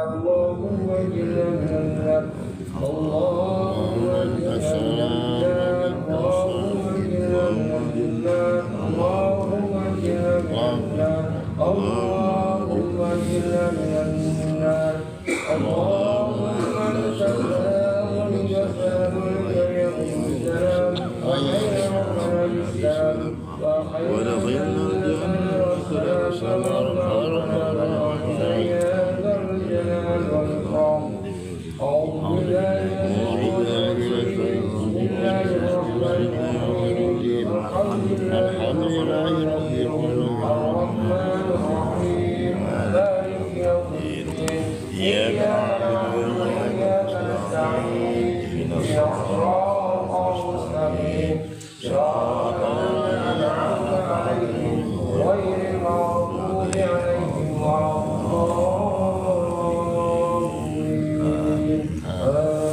اللهم اجعلنا من النار اللهم اجعلنا من النار اللهم اجعلنا من النار اللهم اجعلنا من النار اللهم اجعلنا من النار اللهم انت السلام ومنك السلام ومنك السلام وخير ربنا الاسلام وخير الجنه والسلام ربنا يا ذا الجلال والاكرام أعوذ بالله من الشيطان الرجيم بسم الله الرحمن الرحيم الحمد لله رب العالمين الرحمن الرحيم مالك يوم الدين إياك نعبد وإياك نستعين اهدنا الصراط المستقيم صراط الذين أنعمت عليهم غير المغضوب عليهم ولا الضالين آمين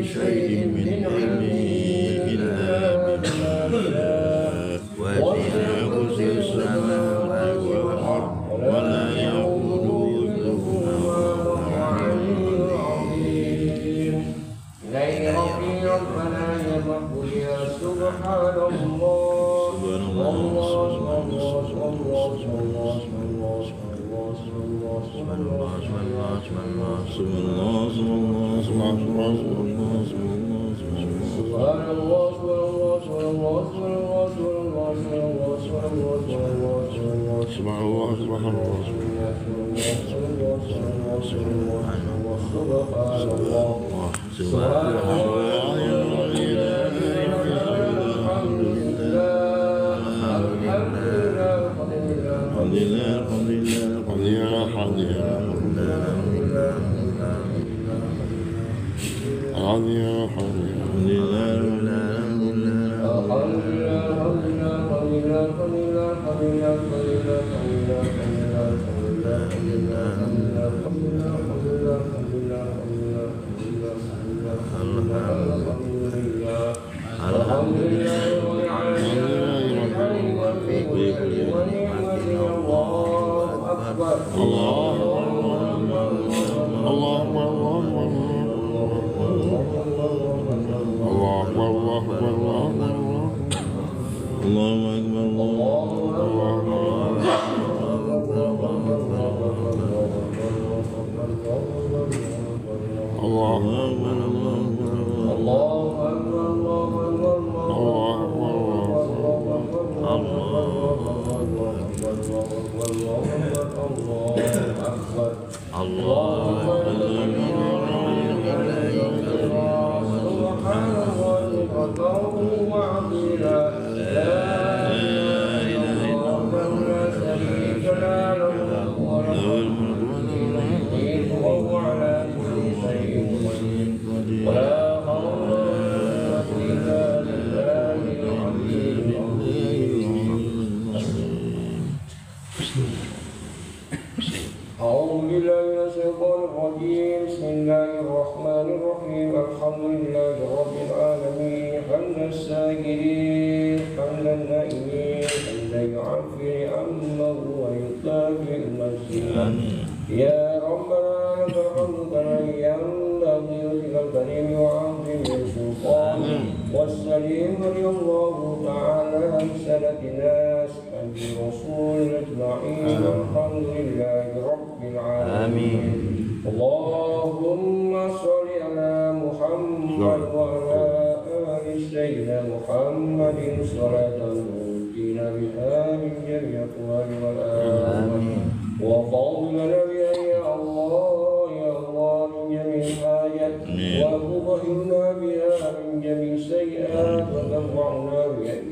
شيء من علمه إلا بما شاء وسع كرسي السماوات والأرض ولا يؤوده حفظهما وهو العلي العظيم إليه ربي ربنا يضحك يا سبحان الله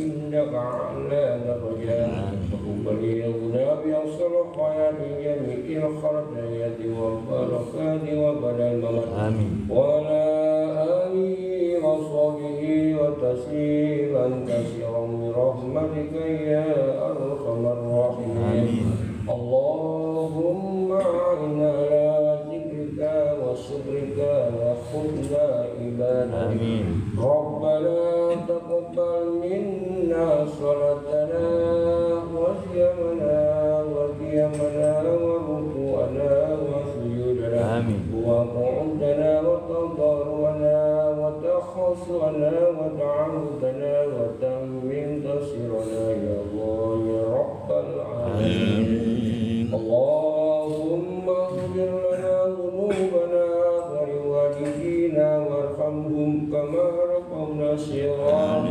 إنك على درجات وبلغنا بأصل الحياة جميع الخرجيات والبركات وبدل الممات آمين وعلى آله وصحبه وتسليما كثيرا برحمتك يا أرحم الراحمين. اللهم أعنا على ذكرك وشكرك وحسن عبادتك. ربنا تقبل منا صلاتنا وصيامنا وقيامنا وركوعنا وسجودنا وقعودنا وتضرعنا وتخشعنا وتعبدنا وتمم تسيرنا يا الله يا رب العالمين. اللهم اغفر لنا ذنوبنا ولوالدينا وارحمهم كما ربونا صغارا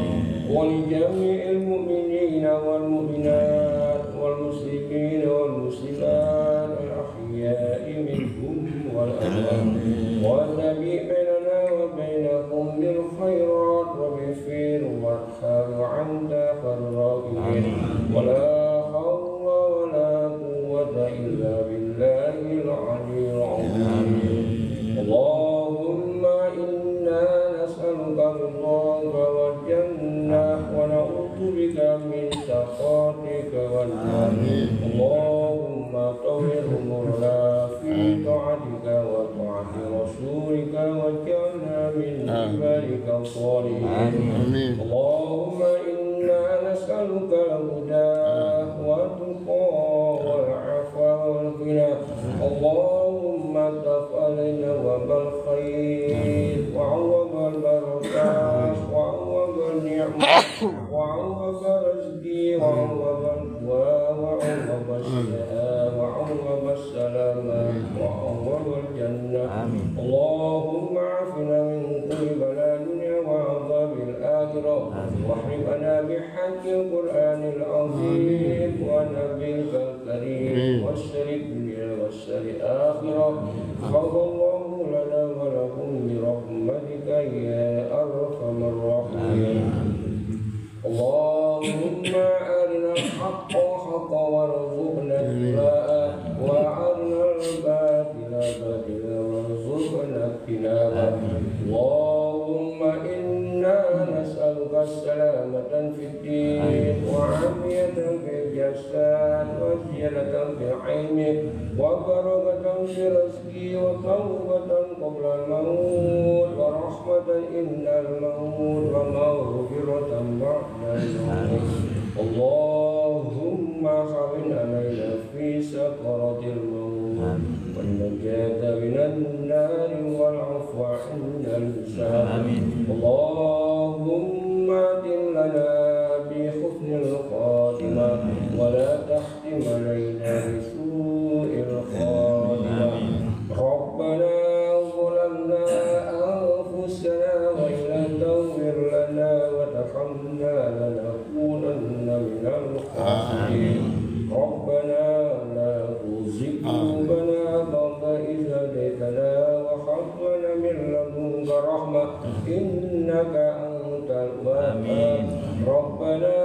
ولجميع المؤمنين والمؤمنات والمسلمين والمسلمات الأحياء منهم والأموات وتبع بيننا وبينهم بالخيرات وبالخير والخير عند خير ولا حول ولا قوة إلا بالله العلي العظيم. اللهم إنا نسألك رضاك والجنة ونعوذ بك من سخطك والنار. اللهم طول أمورنا في طاعتك وطاعة رسولك واجعلنا من عبادك الصالحين. اللهم إنا نسألك الهدى والتقى والعفو والغنى. اللهم تفعلنا وبالخير وعوض البركات وعوض النعمة وعوض الرزق وعوض الدعاء وعوض الشهاء وعوض السلامة وعوض الجنة. اللهم عافنا من كل بلاء الدنيا وعذاب الآخرة واحرمنا بحق القرآن العظيم ونبيك الكريم والشر الدنيا والشر الآخرة. غفر الله لنا ولكم برحمتك يا أرحم الراحمين. اللهم أرنا الحق حقا وارزقنا اتباعه وأرنا الباطل باطلا وارزقنا اجتنابه. اللهم إنا نسألك السلامة في الدين وعافية في الجسد وزيادة في العلم وبركة في الرزق وتوبة قبل الموت ورحمة عند الموت ومغفرة بعد الموت. اللهم حبب علينا في سكرات الموت والنجاة من النار والعفو عند الحساب. اللهم اهدنا لنا بحسن الخاتمة ولا تختم علينا بسوء الخاتمة. ربنا ظلمنا أنفسنا وإن لم تغفر لنا وترحمنا لنكونن من الخاسرين. ربنا لا تزغ قلوبنا بعد إذ هديتنا وهب لنا من لدنك رحمة إنك أنت الوهاب. ربنا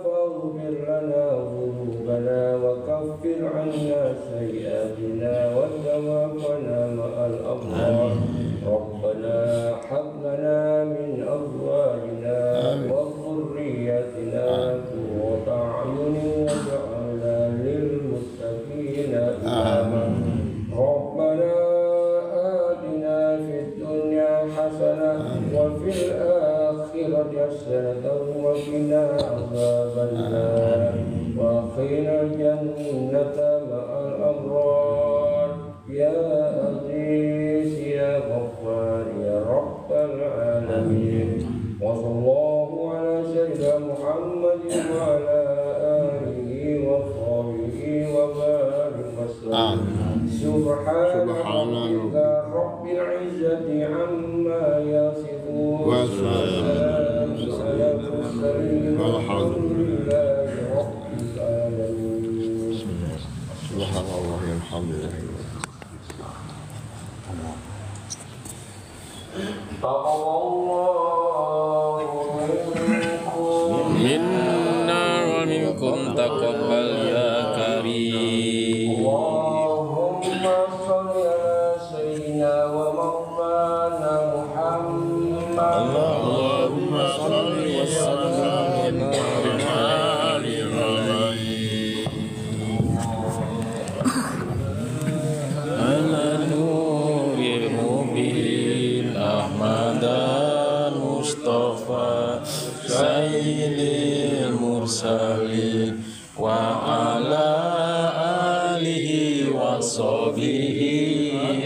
فاغفر لنا ذنوبنا وكفر عنا سيئاتنا وتوفنا مع الأبرار. ربنا هب لنا من أزواجنا وذرياتنا قرة أعين واجعلنا للمتقين إماما. ربنا آتنا في الدنيا حسنة وفي الآخرة حسنة وقنا عذاب النار وقنا الجنة مع الأبرار. يا عزيز يا غفار يا رب العالمين. وصلى الله على سيدنا محمد وعلى آله وصحبه وبارك وسلم. سبحان ربك رب العزة عما يصفون وسلام على المرسلين والحمد لله رب العالمين. سبحان الله الحمد لله. منا ومنكم تقبل يا كريم. وصحبه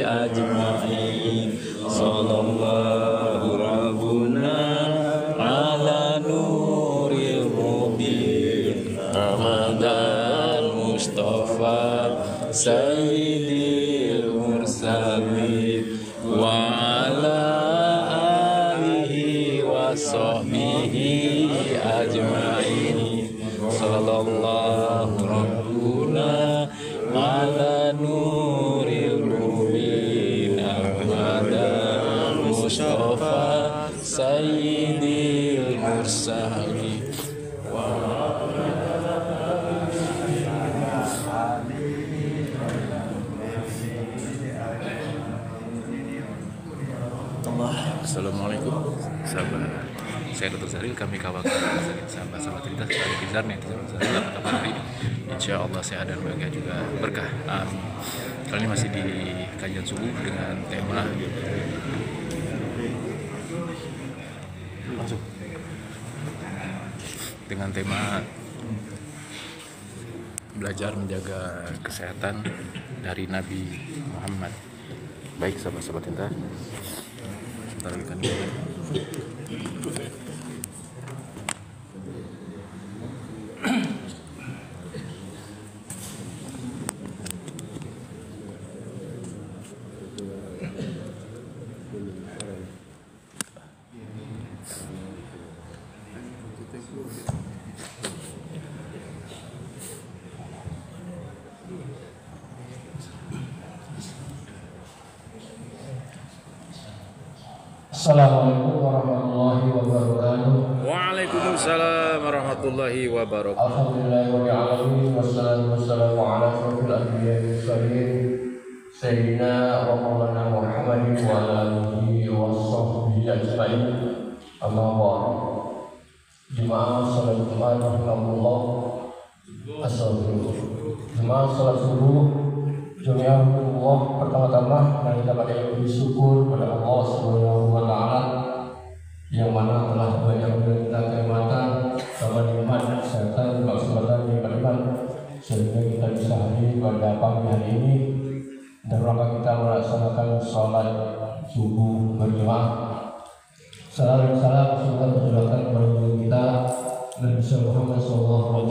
أجمعين صلى الله ربنا على نور المبين أحمد المصطفى سيد المرسلين وعلى آله وصحبه أجمعين صلى الله ربنا على نور المبين أحمد المصطفى سيد المرسلين Assalamualaikum sahabat, saya Dr. Zaril, kami kawakan sahabat-sahabat cerita sebagai Bizar nih, Zaril apa kabar hari ini? Insya Allah sehat dan bahagia juga berkah. Kali ini masih di kajian subuh dengan tema belajar menjaga kesehatan dari Nabi Muhammad. Baik sahabat-sahabat cinta, sebentar lagi kami Assalamualaikum warahmatullahi wabarakatuh. Waalaikumsalam warahmatullahi wabarakatuh. Alhamdulillahirabbil alamin wassalatu wassalamu ala asyrofil anbiya'i wal mursalin sayyidina wa maulana Muhammadin wa ala alihi wa sahbihi ajma'in. Amma ba'd. Jemaah salat Jumat rahimakumullah. Assalamualaikum. Jemaah salat subuh Jumlah Allah, pertama-tama mari kita pakai bersyukur kepada Allah Subhanahu wa taala yang mana telah banyak memberikan kenikmatan sama nikmat kesehatan juga kesempatan yang beriman sehingga kita bisa hadir pada pagi hari ini dan rangka kita melaksanakan sholat subuh berjamaah. Salam dan salam semoga tercurahkan kepada guru kita Nabi Muhammad SAW,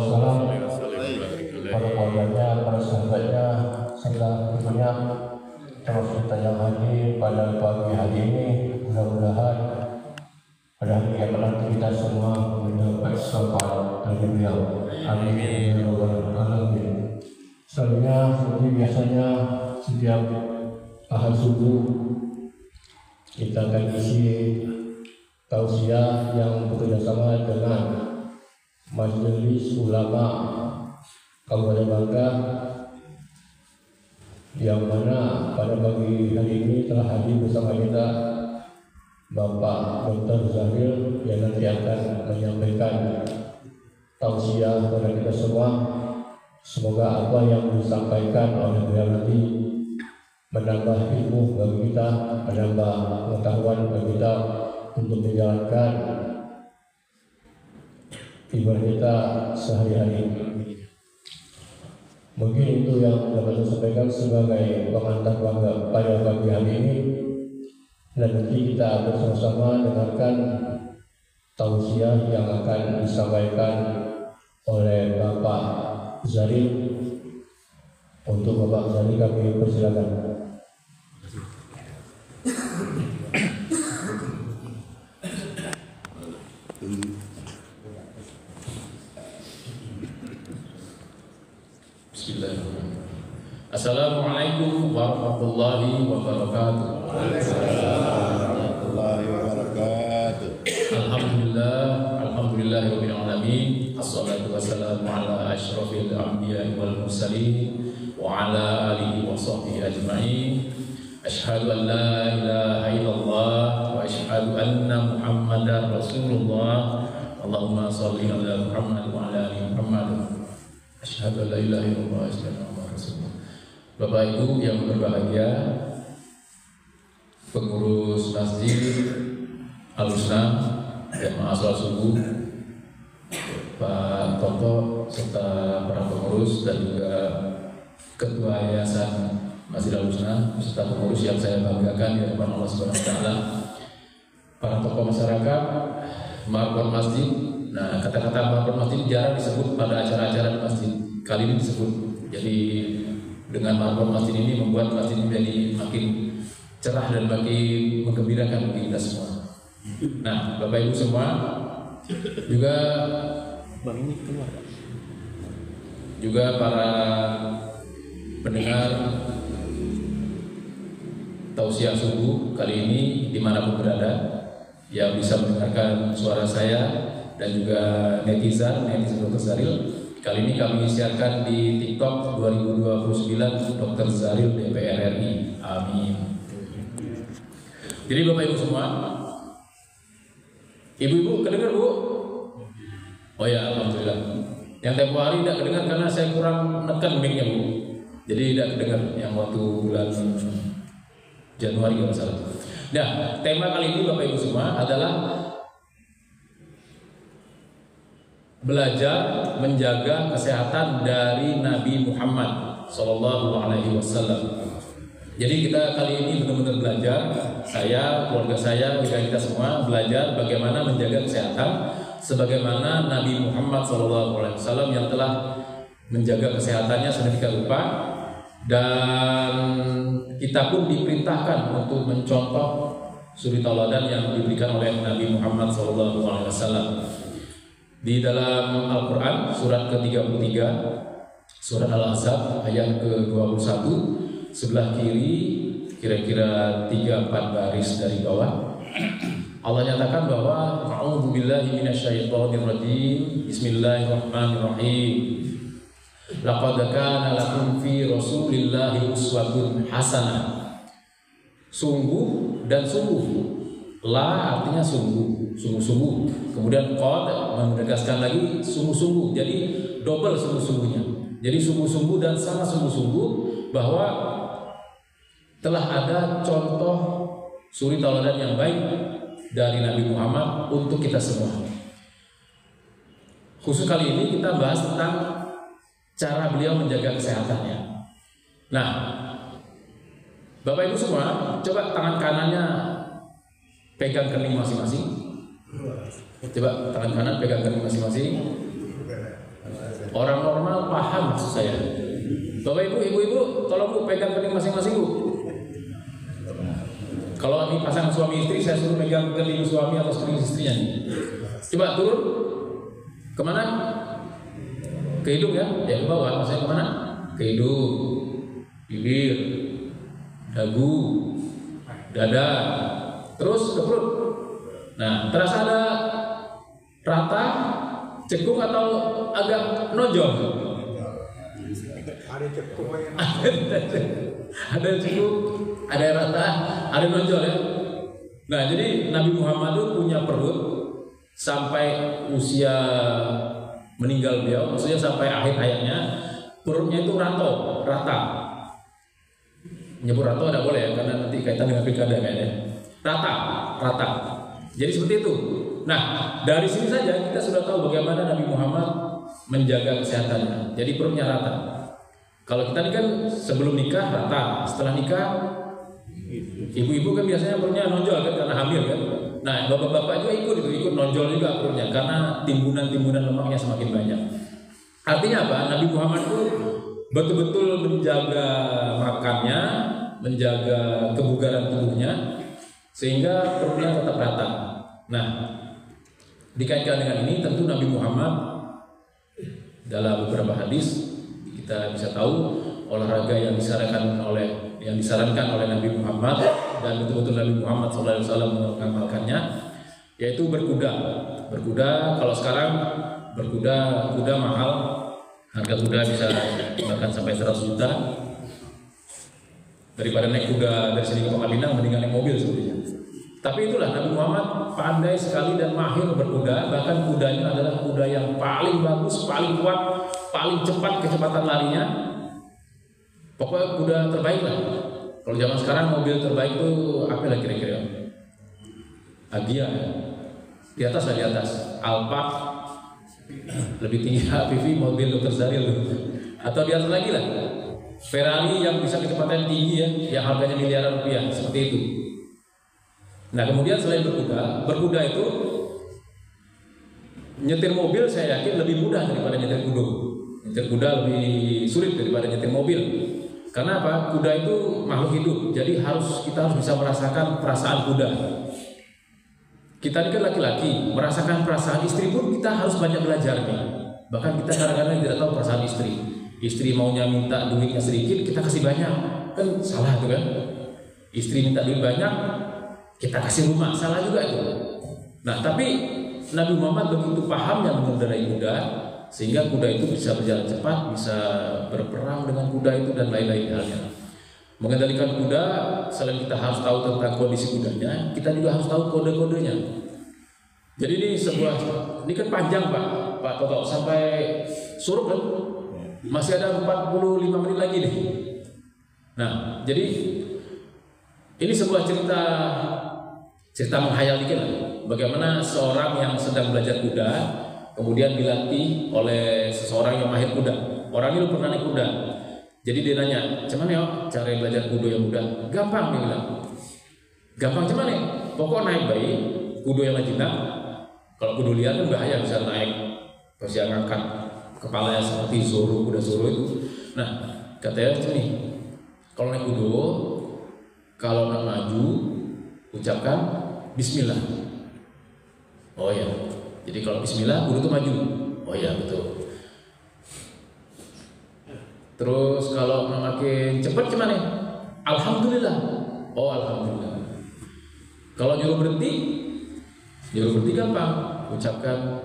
para keluarganya, para sahabatnya, serta tentunya termasuk kita yang hadir pada pagi hari ini. Mudah-mudahan pada hari yang nanti kita semua mendapat syafaat dari beliau. Amin ya rabbal alamin. Selanjutnya seperti biasanya setiap ahad subuh kita akan isi tausiah yang bekerjasama dengan Majelis Ulama Kabupaten Bangka, yang mana pada pagi hari ini telah hadir bersama kita Bapak Dr. Zaril yang nanti akan menyampaikan tausiah kepada kita semua. Semoga apa yang disampaikan oleh beliau nanti menambah ilmu bagi kita, menambah pengetahuan bagi kita untuk menjalankan ibadah kita sehari-hari. Mungkin itu yang dapat saya sampaikan sebagai pengantar pada pagi hari ini, dan nanti kita bersama-sama dengarkan tausiah yang akan disampaikan oleh Bapak Zaril. Untuk Bapak Zaril kami persilakan. Assalamualaikum warahmatullahi wabarakatuh. Alhamdulillahirabbil alamin. Assalatu wassalamu ala asyrofil anbiya'i wal mursalin wa ala alihi wa sahbihi ajma'in. Asyhadu an la ilaha illallah wa asyhadu anna Muhammadar Rasulullah. Allahumma shalli ala Muhammad wa ala ali Muhammad. Asyhadu an la ilaha illallah wa asyhadu anna Muhammadar Rasulullah. Bapak Ibu yang berbahagia, pengurus Masjid Al-Husna Jamaah Sholat Subuh, Pak Toto serta para pengurus dan juga Ketua Yayasan Masjidil Husna, beserta pengurus yang saya banggakan di hadapan Allah Subhanahu wa taala, para tokoh masyarakat, marbot masjid. Nah, kata-kata marbot masjid jarang disebut pada acara-acara di masjid. Kali ini disebut. Jadi dengan marbot masjid ini membuat masjid menjadi makin cerah dan makin menggembirakan bagi kita semua. Nah, Bapak Ibu semua, juga para pendengar tausiah subuh kali ini dimanapun berada yang bisa mendengarkan suara saya dan juga netizen Dr. Zaril. Kali ini kami siarkan di TikTok 2029 Dr. Zaril DPR RI. Amin. Jadi Bapak Ibu semua, ibu-ibu kedengar Bu? Oh ya, alhamdulillah. Yang tempo hari tidak kedengar karena saya kurang menekan mic-nya Bu. Jadi tidak kedengar yang waktu bulan Januari kalau salah. Nah, tema kali ini Bapak Ibu semua adalah belajar menjaga kesehatan dari Nabi Muhammad Sallallahu Alaihi Wasallam. Jadi kita kali ini benar-benar belajar, saya, keluarga saya, kita semua belajar bagaimana menjaga kesehatan sebagaimana Nabi Muhammad SAW yang telah menjaga kesehatannya sedemikian rupa, dan kita pun diperintahkan untuk mencontoh suri tauladan yang diberikan oleh Nabi Muhammad SAW. Di dalam Al-Quran surat ke-33 surat Al-Ahzab ayat ke-21 sebelah kiri kira-kira 3-4 baris dari bawah Allah nyatakan bahwa a'udzubillahi minasyaitonirrajim. Bismillahirrahmanirrahim. Laqad kana lakum fi Rasulillahi uswatun hasanah. Sungguh dan sungguh. La artinya sungguh, sungguh-sungguh. Kemudian qad menegaskan lagi sungguh-sungguh. Jadi double sungguh-sungguhnya. Jadi sungguh-sungguh dan sangat sungguh-sungguh bahwa telah ada contoh suri tauladan yang baik dari Nabi Muhammad untuk kita semua. Khusus kali ini kita bahas tentang cara beliau menjaga kesehatannya. Nah, Bapak Ibu semua, coba tangan kanannya pegang kening masing-masing. Coba tangan kanan pegang kening masing-masing. Orang normal paham maksud saya. Bapak Ibu, ibu-ibu, tolong Bu pegang kening masing-masing Bu. Kalau ini pasangan suami istri, saya suruh pegang kening suami atau kening istrinya nih. Coba turun. Kemana? Ke hidung ya? Ya ke bawah. Maksudnya kemana? Ke hidung, bibir, dagu, dada, terus ke perut. Nah, terasa ada rata, cekung atau agak nonjol? Ada cekung, ada cekung, ada rata, ada nonjol ya. Nah, jadi Nabi Muhammad itu punya perut sampai usia meninggal beliau, maksudnya sampai akhir hayatnya, perutnya itu rata. Nyebut rata tidak boleh ya, karena nanti kaitan dengan pilkada kayaknya. Rata. Jadi seperti itu. Nah, dari sini saja kita sudah tahu bagaimana Nabi Muhammad menjaga kesehatannya. Jadi perutnya rata. Kalau kita ini kan sebelum nikah rata, setelah nikah ibu-ibu kan biasanya perutnya nonjol kan karena hamil kan. Nah, bapak-bapak juga ikut nonjol juga perutnya karena timbunan lemaknya semakin banyak. Artinya apa? Nabi Muhammad itu betul-betul menjaga makannya, menjaga kebugaran tubuhnya sehingga perutnya tetap rata. Nah, dikaitkan dengan ini tentu Nabi Muhammad dalam beberapa hadis kita bisa tahu olahraga yang disarankan oleh Nabi Muhammad dan betul-betul Nabi Muhammad SAW mengamalkannya, yaitu berkuda. Kalau sekarang kuda mahal, harga kuda bisa bahkan sampai 100 juta. Daripada naik kuda dari sini ke Pangkal mendingan naik mobil sebenarnya. Tapi itulah Nabi Muhammad pandai sekali dan mahir berkuda, bahkan kudanya adalah kuda yang paling bagus, paling kuat, paling cepat kecepatan larinya. Pokoknya kuda terbaik lah. Kalau zaman sekarang mobil terbaik itu apa lah kira-kira? Agia, di atas. Alphard, lebih tinggi HPV mobil Dr. Zaril, atau di atas lagi lah. Ferrari yang bisa kecepatan tinggi ya, yang harganya miliaran rupiah, seperti itu. Nah kemudian selain berkuda itu nyetir mobil saya yakin lebih mudah daripada nyetir kuda. Nyetir kuda lebih sulit daripada nyetir mobil. Karena apa? Kuda itu makhluk hidup, jadi kita harus bisa merasakan perasaan kuda. Kita ini kan laki-laki, merasakan perasaan istri pun kita harus banyak belajar nih. Bahkan kita kadang-kadang tidak tahu perasaan istri. Istri maunya minta duitnya sedikit, kita kasih banyak, kan salah tuh kan? Istri minta duit banyak, kita kasih rumah, salah juga itu. Nah tapi Nabi Muhammad begitu pahamnya mengendarai kuda, sehingga kuda itu bisa berjalan cepat, bisa berperang dengan kuda itu dan lain-lain halnya. Mengendalikan kuda, selain kita harus tahu tentang kondisi kudanya, kita juga harus tahu kode-kodenya. Jadi ini kan panjang Pak Toto, sampai suruh kan? Masih ada 45 menit lagi nih. Nah, jadi ini sebuah cerita menghayal dikit lah. Bagaimana seorang yang sedang belajar kuda, kemudian dilatih oleh seseorang yang mahir kuda. Orang ini pernah naik kuda. Jadi dia nanya, "Cuman ya cara belajar kuda yang mudah?" "Gampang," dia bilang. "Gampang cuman ya? Pokok naik baik, kuda yang jinak. Kalau kuda liar kan bahaya, bisa naik, bisa ngangkat kepalanya seperti kuda Zoro itu." Nah, katanya nih, kalau naik kuda, kalau nak maju, ucapkan Bismillah. Oh ya, jadi kalau Bismillah, kuda itu maju. Oh ya betul. Terus kalau makin cepat gimana? Alhamdulillah. Oh alhamdulillah. Kalau nyuruh berhenti gampang. Ucapkan.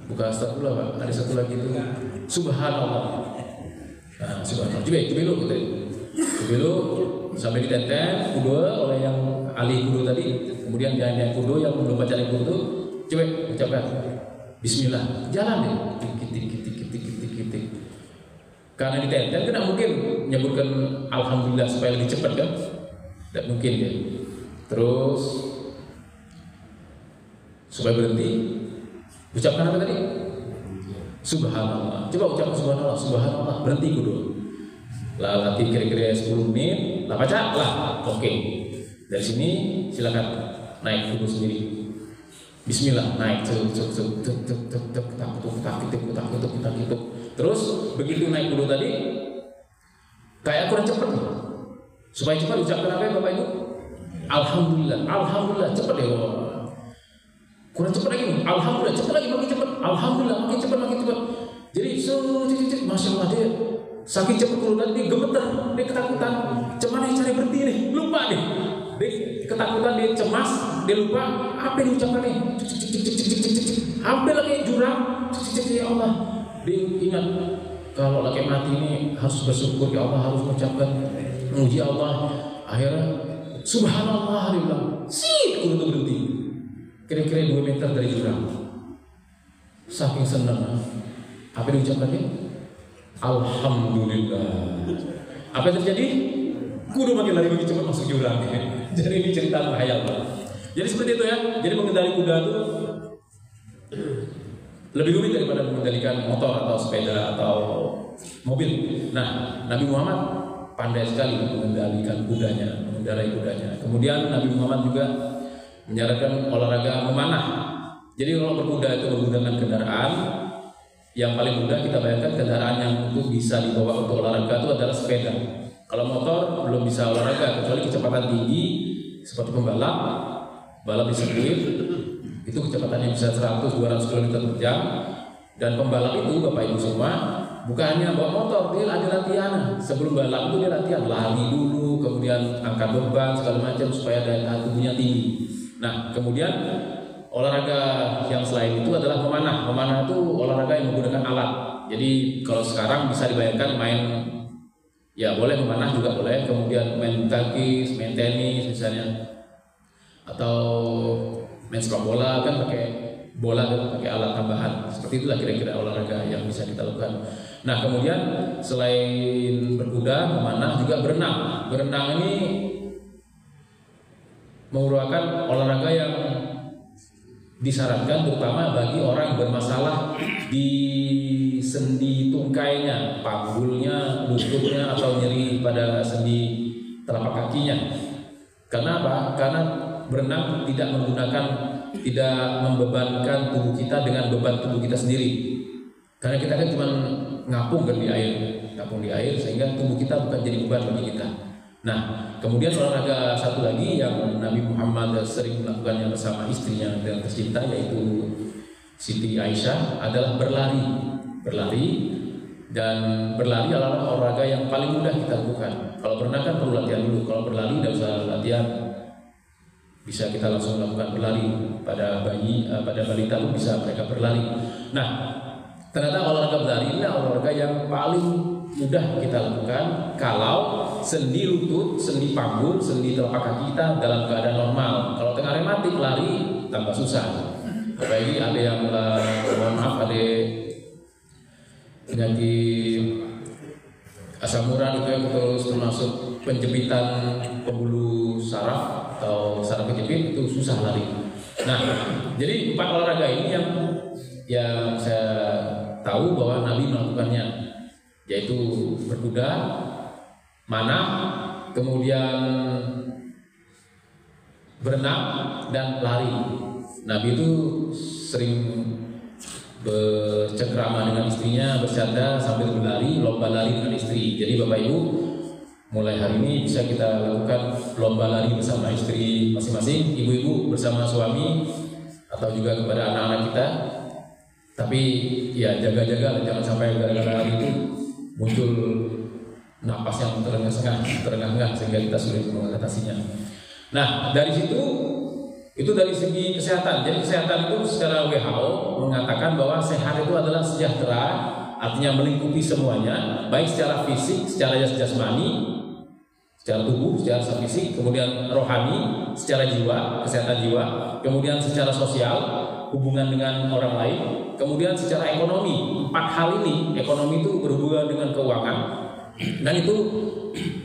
Bukan astagfirullah Pak. Ada satu lagi itu. Subhanallah. Nah, subhanallah. Coba dulu gitu. Coba dulu sampai ditenten kuda oleh yang ahli kuda tadi. Kemudian yang kuda yang belum baca kuda, coba ucapkan Bismillah. Jalan deh. Karena ditenten kan tidak mungkin menyebutkan alhamdulillah supaya lebih cepat kan? Tidak mungkin ya. Terus supaya berhenti, ucapkan apa tadi? Subhanallah. Coba ucapkan subhanallah, berhenti kudu. Lah latih kira-kira 10 menit, lah baca lah. Oke. Dari sini silakan naik kudu sendiri. Bismillah, naik tak. Terus begitu naik kuda tadi, kayak kurang cepat nih. Supaya cepat ucapkan apa ya Bapak Ibu? Alhamdulillah, cepat ya Bapak. Kurang cepat lagi nih, alhamdulillah, cepat lagi, makin cepat. Alhamdulillah, makin cepat. Jadi masya Allah dia saking cepat kuda tadi dia gemeter, dia ketakutan. Cuman dia cari berhenti nih, lupa deh. Dia ketakutan, dia cemas, dia lupa apa yang diucapkan nih. Hampir lagi jurang, ya Allah. Dia ingat kalau laki mati ini harus bersyukur ya Allah, harus mengucapkan memuji Allah. Akhirnya subhanallah dia bilang, kudu itu berhenti. Kira-kira 2 meter dari jurang. Saking senang. Apa yang diucapkannya? Alhamdulillah. Apa yang terjadi? Kudu makin lari makin cepat masuk jurang. Jadi ini cerita menghayal Pak. Jadi seperti itu ya. Jadi mengendali kuda itu lebih rumit daripada mengendalikan motor atau sepeda atau mobil. Nah, Nabi Muhammad pandai sekali mengendalikan mengendarai kudanya. Kemudian Nabi Muhammad juga menyarankan olahraga memanah. Jadi kalau berkuda itu menggunakan kendaraan yang paling mudah kita bayangkan kendaraan yang untuk bisa dibawa untuk olahraga itu adalah sepeda. Kalau motor belum bisa olahraga kecuali kecepatan tinggi seperti balap di sirkuit. Itu kecepatannya bisa 100-200 km per jam. Dan pembalap itu Bapak Ibu semua bukan hanya bawa motor, dia ada latihan. Sebelum balap itu dia latihan lari dulu, kemudian angkat beban segala macam supaya daya tahan tubuhnya tinggi. Nah kemudian olahraga yang selain itu adalah memanah. Memanah itu olahraga yang menggunakan alat. Jadi kalau sekarang bisa dibayangkan main, ya boleh memanah juga boleh. Kemudian main tangkis, main tenis misalnya, atau main sepak bola kan pakai bola dan pakai alat tambahan. Seperti itulah kira-kira olahraga yang bisa kita lakukan. Nah kemudian selain berkuda, memanah juga berenang. Berenang ini merupakan olahraga yang disarankan terutama bagi orang yang bermasalah di sendi tungkainya, panggulnya, lututnya, atau nyeri pada sendi telapak kakinya. Karena apa? Karena berenang tidak membebankan tubuh kita dengan beban tubuh kita sendiri. Karena kita kan cuma ngapung kan di air, sehingga tubuh kita bukan jadi beban bagi kita. Nah, kemudian olahraga satu lagi yang Nabi Muhammad sering melakukannya bersama istrinya yang tercinta, yaitu Siti Aisyah, adalah berlari. Dan berlari adalah olahraga yang paling mudah kita lakukan. Kalau berenang kan perlu latihan dulu. Kalau berlari tidak usah latihan, bisa kita langsung melakukan berlari. Pada balita pun bisa mereka berlari. Nah, ternyata olahraga berlari ini olahraga yang paling mudah kita lakukan kalau sendi lutut, sendi panggul, sendi telapak kaki kita dalam keadaan normal. Kalau tengah rematik lari tambah susah. Apalagi ada yang mohon maaf, ada penyakit asam urat itu yang terus termasuk penjepitan pembuluh saraf atau saraf kejepit, itu susah lari. Nah, jadi 4 olahraga ini yang saya tahu bahwa Nabi melakukannya, yaitu berkuda, manah, kemudian berenang, dan lari. Nabi itu sering bercengkrama dengan istrinya, bercanda sambil berlari, lomba lari dengan istri. Jadi Bapak Ibu, mulai hari ini bisa kita lakukan lomba lari bersama istri masing-masing, ibu-ibu bersama suami, atau juga kepada anak-anak kita. Tapi ya jaga-jaga, jangan sampai gara-gara lari itu muncul napas yang terengah-engah sehingga kita sulit mengatasinya. Nah, dari situ itu dari segi kesehatan. Jadi kesehatan itu secara WHO mengatakan bahwa sehat itu adalah sejahtera, artinya melingkupi semuanya, baik secara fisik, secara jasmani, secara tubuh, secara fisik, kemudian rohani, secara jiwa, kesehatan jiwa, kemudian secara sosial, hubungan dengan orang lain, kemudian secara ekonomi. 4 hal ini, ekonomi itu berhubungan dengan keuangan, dan itu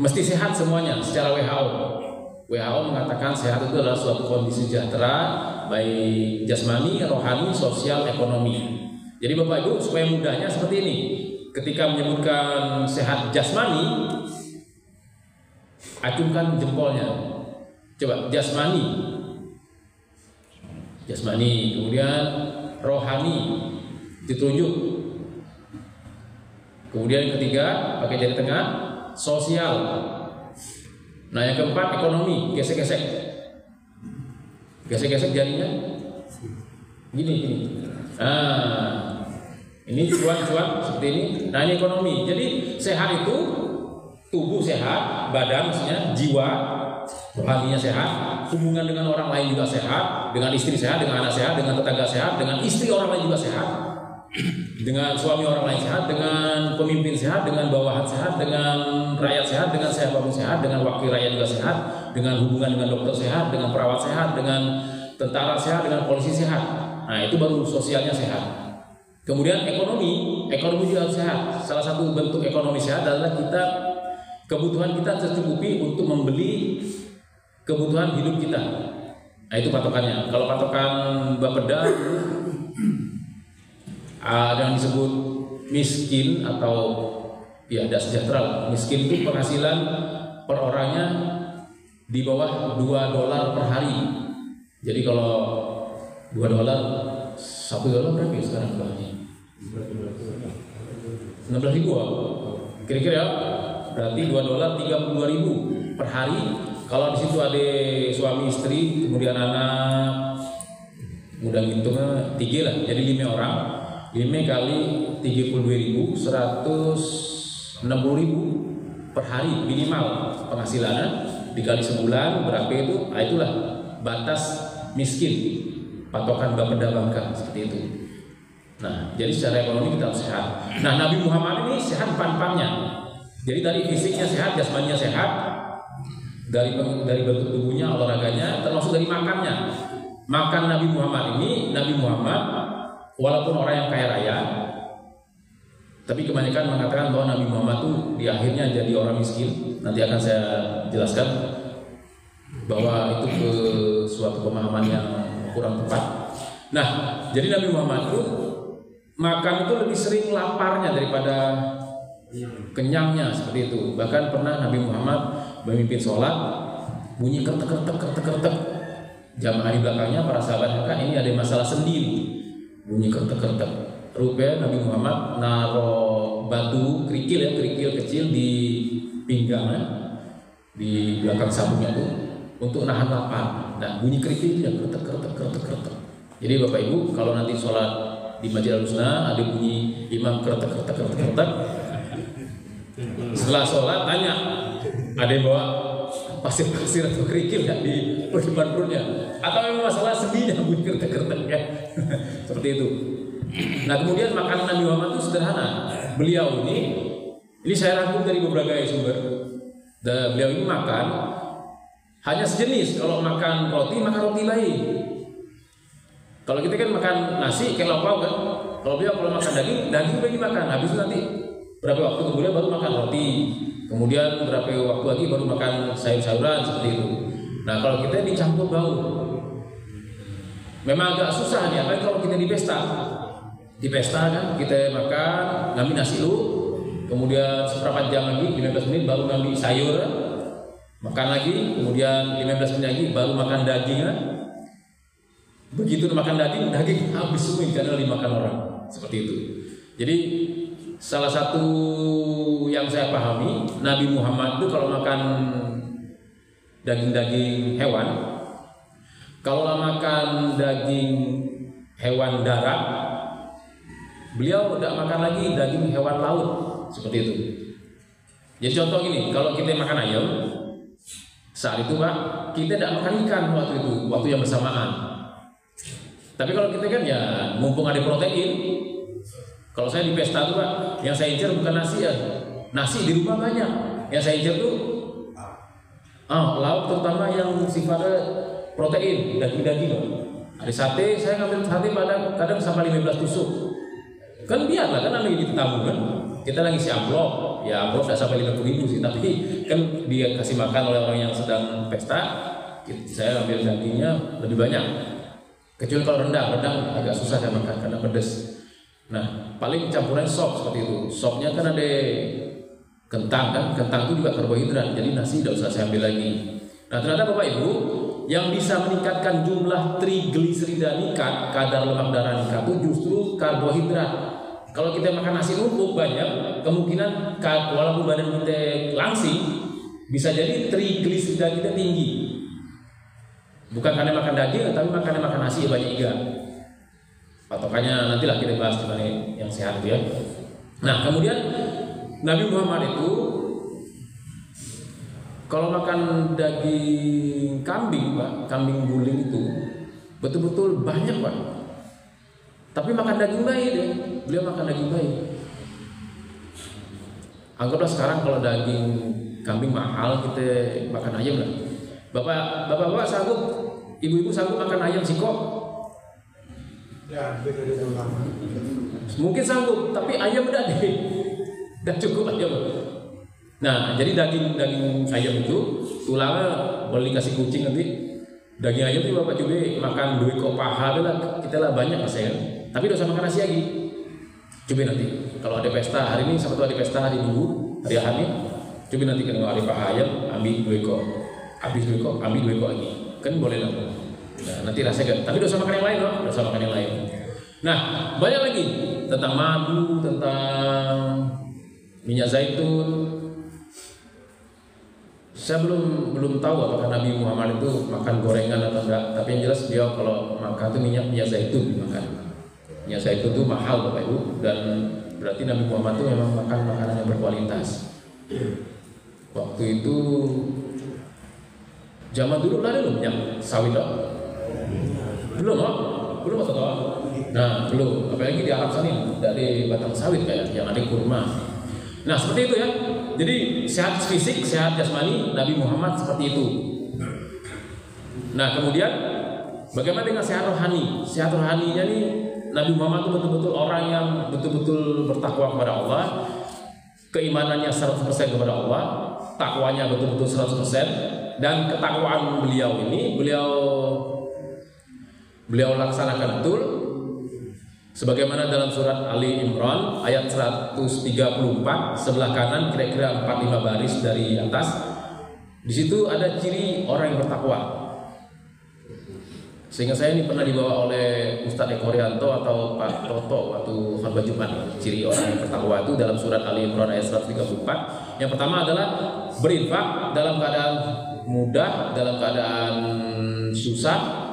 mesti sehat semuanya secara WHO. WHO mengatakan sehat itu adalah suatu kondisi sejahtera, baik jasmani, rohani, sosial, ekonomi. Jadi Bapak Ibu, supaya mudahnya seperti ini, ketika menyebutkan sehat jasmani, acungkan jempolnya. Coba jasmani, kemudian rohani, ditunjuk. Kemudian yang ketiga, pakai jari tengah, sosial. Nah, yang keempat, ekonomi, gesek-gesek jarinya, gini. Nah, ini cuan-cuan seperti ini. Nah, ini ekonomi. Jadi sehat itu tubuh sehat, badan maksudnya, jiwa, rohaninya sehat, hubungan dengan orang lain juga sehat, dengan istri sehat, dengan anak sehat, dengan tetangga sehat, dengan istri orang lain juga sehat, dengan suami orang lain sehat, dengan pemimpin sehat, dengan bawahan sehat, dengan rakyat sehat, dengan siapapun sehat, dengan wakil rakyat juga sehat, dengan hubungan dengan dokter sehat, dengan perawat sehat, dengan tentara sehat, dengan polisi sehat. Nah, itu baru sosialnya sehat. Kemudian ekonomi juga harus sehat. Salah satu bentuk ekonomi sehat adalah kebutuhan kita tercukupi untuk membeli kebutuhan hidup kita. Nah, itu patokannya. Kalau patokan Bapeda ada yang disebut miskin atau ya tidak sejahtera. Miskin itu penghasilan per orangnya di bawah $2 per hari. Jadi kalau $2, $1 berapa ya sekarang berarti? 16.000 kira-kira ya. Berarti $2 32.000 per hari. Kalau di situ ada suami istri, kemudian anak, mudah ngitungnya 3 lah. Jadi 5 orang. 5 kali 32.000, 160.000 per hari minimal penghasilannya, dikali sebulan berapa itu? Nah, itulah batas miskin, patokan Bapeda Bangka seperti itu. Nah, jadi secara ekonomi kita harus sehat. Nah, Nabi Muhammad ini sehat empat-empatnya. Jadi dari fisiknya sehat, jasmaninya sehat, dari bentuk tubuhnya, olahraganya, termasuk dari makannya. Makan Nabi Muhammad ini, walaupun orang yang kaya raya, tapi kebanyakan mengatakan bahwa Nabi Muhammad itu di akhirnya jadi orang miskin. Nanti akan saya jelaskan bahwa itu ke suatu pemahaman yang kurang tepat. Nah, jadi Nabi Muhammad itu makan itu lebih sering laparnya daripada kenyangnya, seperti itu. Bahkan pernah Nabi Muhammad memimpin sholat, bunyi kertek. Jamaah di belakangnya para sahabat kan ini ada masalah sendiri, bunyi kertek. Rupanya Nabi Muhammad naruh batu kerikil kecil di pinggangnya, di belakang sabuknya itu untuk nahan lapar. Nah, bunyi kerikil itu ya kertek. Jadi Bapak Ibu kalau nanti sholat di Masjid Al-Husna ada bunyi imam kertek. Setelah sholat tanya, ada yang bawa pasir atau kerikil nggak di depan perutnya? Atau memang masalah sendinya bunyi kertek ya? Seperti itu. Nah, kemudian makanan Nabi Muhammad itu sederhana. Beliau ini saya rangkum dari beberapa sumber. Beliau ini makan hanya sejenis. Kalau makan roti baik. Kalau kita kan makan nasi kayak lauk kan. Kalau beliau kalau makan daging bagi makan. Habis itu nanti berapa waktu kemudian baru makan roti. Kemudian berapa waktu lagi baru makan sayur-sayuran seperti itu. Nah, kalau kita dicampur bau, memang agak susah nih. Apalagi kalau kita di pesta. Di pesta kan kita makan, ngambil nasi dulu, kemudian seperempat jam lagi 15 menit baru ngambil sayur, makan lagi, kemudian 15 menit lagi baru makan daging. Begitu makan daging habis semua karena dimakan orang, seperti itu. Jadi salah satu yang saya pahami, Nabi Muhammad itu kalau makan daging hewan, kalau makan daging hewan darat, beliau tidak makan lagi daging hewan laut, seperti itu. Jadi contoh gini, kalau kita makan ayam, saat itu Pak, kita tidak makan ikan waktu yang bersamaan. Tapi kalau kita kan ya mumpung ada protein. Kalau saya di pesta tuh Pak, yang saya incer bukan nasi ya. Nasi di rumah banyak. Yang saya incer tuh lauk terutama yang sifatnya protein, daging-daging. Ada sate, saya ngambil sate kadang sampai 15 tusuk. Kan biarlah kan lagi di tamu kan. Kita lagi si amplop, ya amplop tidak sampai 50.000 sih, tapi kan dia kasih makan oleh orang yang sedang pesta. Saya ambil dagingnya lebih banyak. Kecuali kalau rendang agak susah saya makan karena pedas. Nah, paling campuran sop seperti itu. Sopnya kan ada kentang kan, kentang itu juga karbohidrat. Jadi nasi tidak usah saya ambil lagi. Nah, ternyata Bapak Ibu yang bisa meningkatkan jumlah trigliserida meningkat, kadar lemak darah meningkat itu justru karbohidrat. Kalau kita makan nasi numpuk banyak, kemungkinan walaupun badan kita langsing, bisa jadi trigliserida kita tinggi. Bukan karena makan daging, tapi karena makan nasi banyak iga. Patokannya nantilah kita bahas gimana yang sehat ya. Nah, kemudian Nabi Muhammad itu kalau makan daging kambing, Pak, kambing guling itu betul-betul banyak, Pak. Tapi makan daging bayi deh. Beliau makan daging bayi. Anggaplah sekarang kalau daging kambing mahal, kita makan ayam lah. Bapak sanggup, ibu-ibu sanggup makan ayam sikok? Ya, beda lama. Mungkin sanggup, tapi ayam udah deh. Udah cukup ayam. Nah, jadi daging ayam itu tulangnya boleh dikasih kucing nanti. Daging ayam itu Bapak coba makan 2 kok paha lah, kita lah banyak saya. Tapi tidak usah makan nasi lagi. Coba nanti kalau ada pesta hari ini, Sabtu ada pesta hari Minggu, hari Ahad nih. Coba nanti kalau ada paha ayam, ambil 2 kok. Habis 2 kok, ambil 2 kok lagi. Kan boleh lah. Nah, nanti rasanya tapi tidak usah makan yang lain loh, tidak usah makan yang lain. Nah, banyak lagi tentang madu, tentang minyak zaitun. Saya belum tahu apakah Nabi Muhammad itu makan gorengan atau enggak. Tapi yang jelas beliau kalau makan itu minyak zaitun dimakan. Minyak zaitun itu mahal Bapak Ibu, dan berarti Nabi Muhammad itu memang makan makanan yang berkualitas. Waktu itu zaman dulu lah dulu minyak sawit loh. Belum atau tahu? Nah belum. Apalagi di Arab sana dari batang sawit kayak yang ada kurma. Nah seperti itu ya. Jadi sehat fisik, sehat jasmani, Nabi Muhammad seperti itu. Nah kemudian bagaimana dengan sehat rohani? Sehat rohaninya nih Nabi Muhammad itu betul-betul orang yang betul-betul bertakwa kepada Allah, keimanannya 100% kepada Allah, takwanya betul-betul 100%, dan ketakwaan beliau ini beliau beliau laksanakan betul. Sebagaimana dalam surat Ali Imran ayat 134 sebelah kanan kira-kira 4-5 baris dari atas. Di situ ada ciri orang yang bertakwa. Sehingga saya ini pernah dibawa oleh Ustadz Eko Rianto atau Pak Toto waktu khutbah Jumat. Ciri orang yang bertakwa itu dalam surat Ali Imran ayat 134. Yang pertama adalah berinfak dalam keadaan mudah, dalam keadaan susah.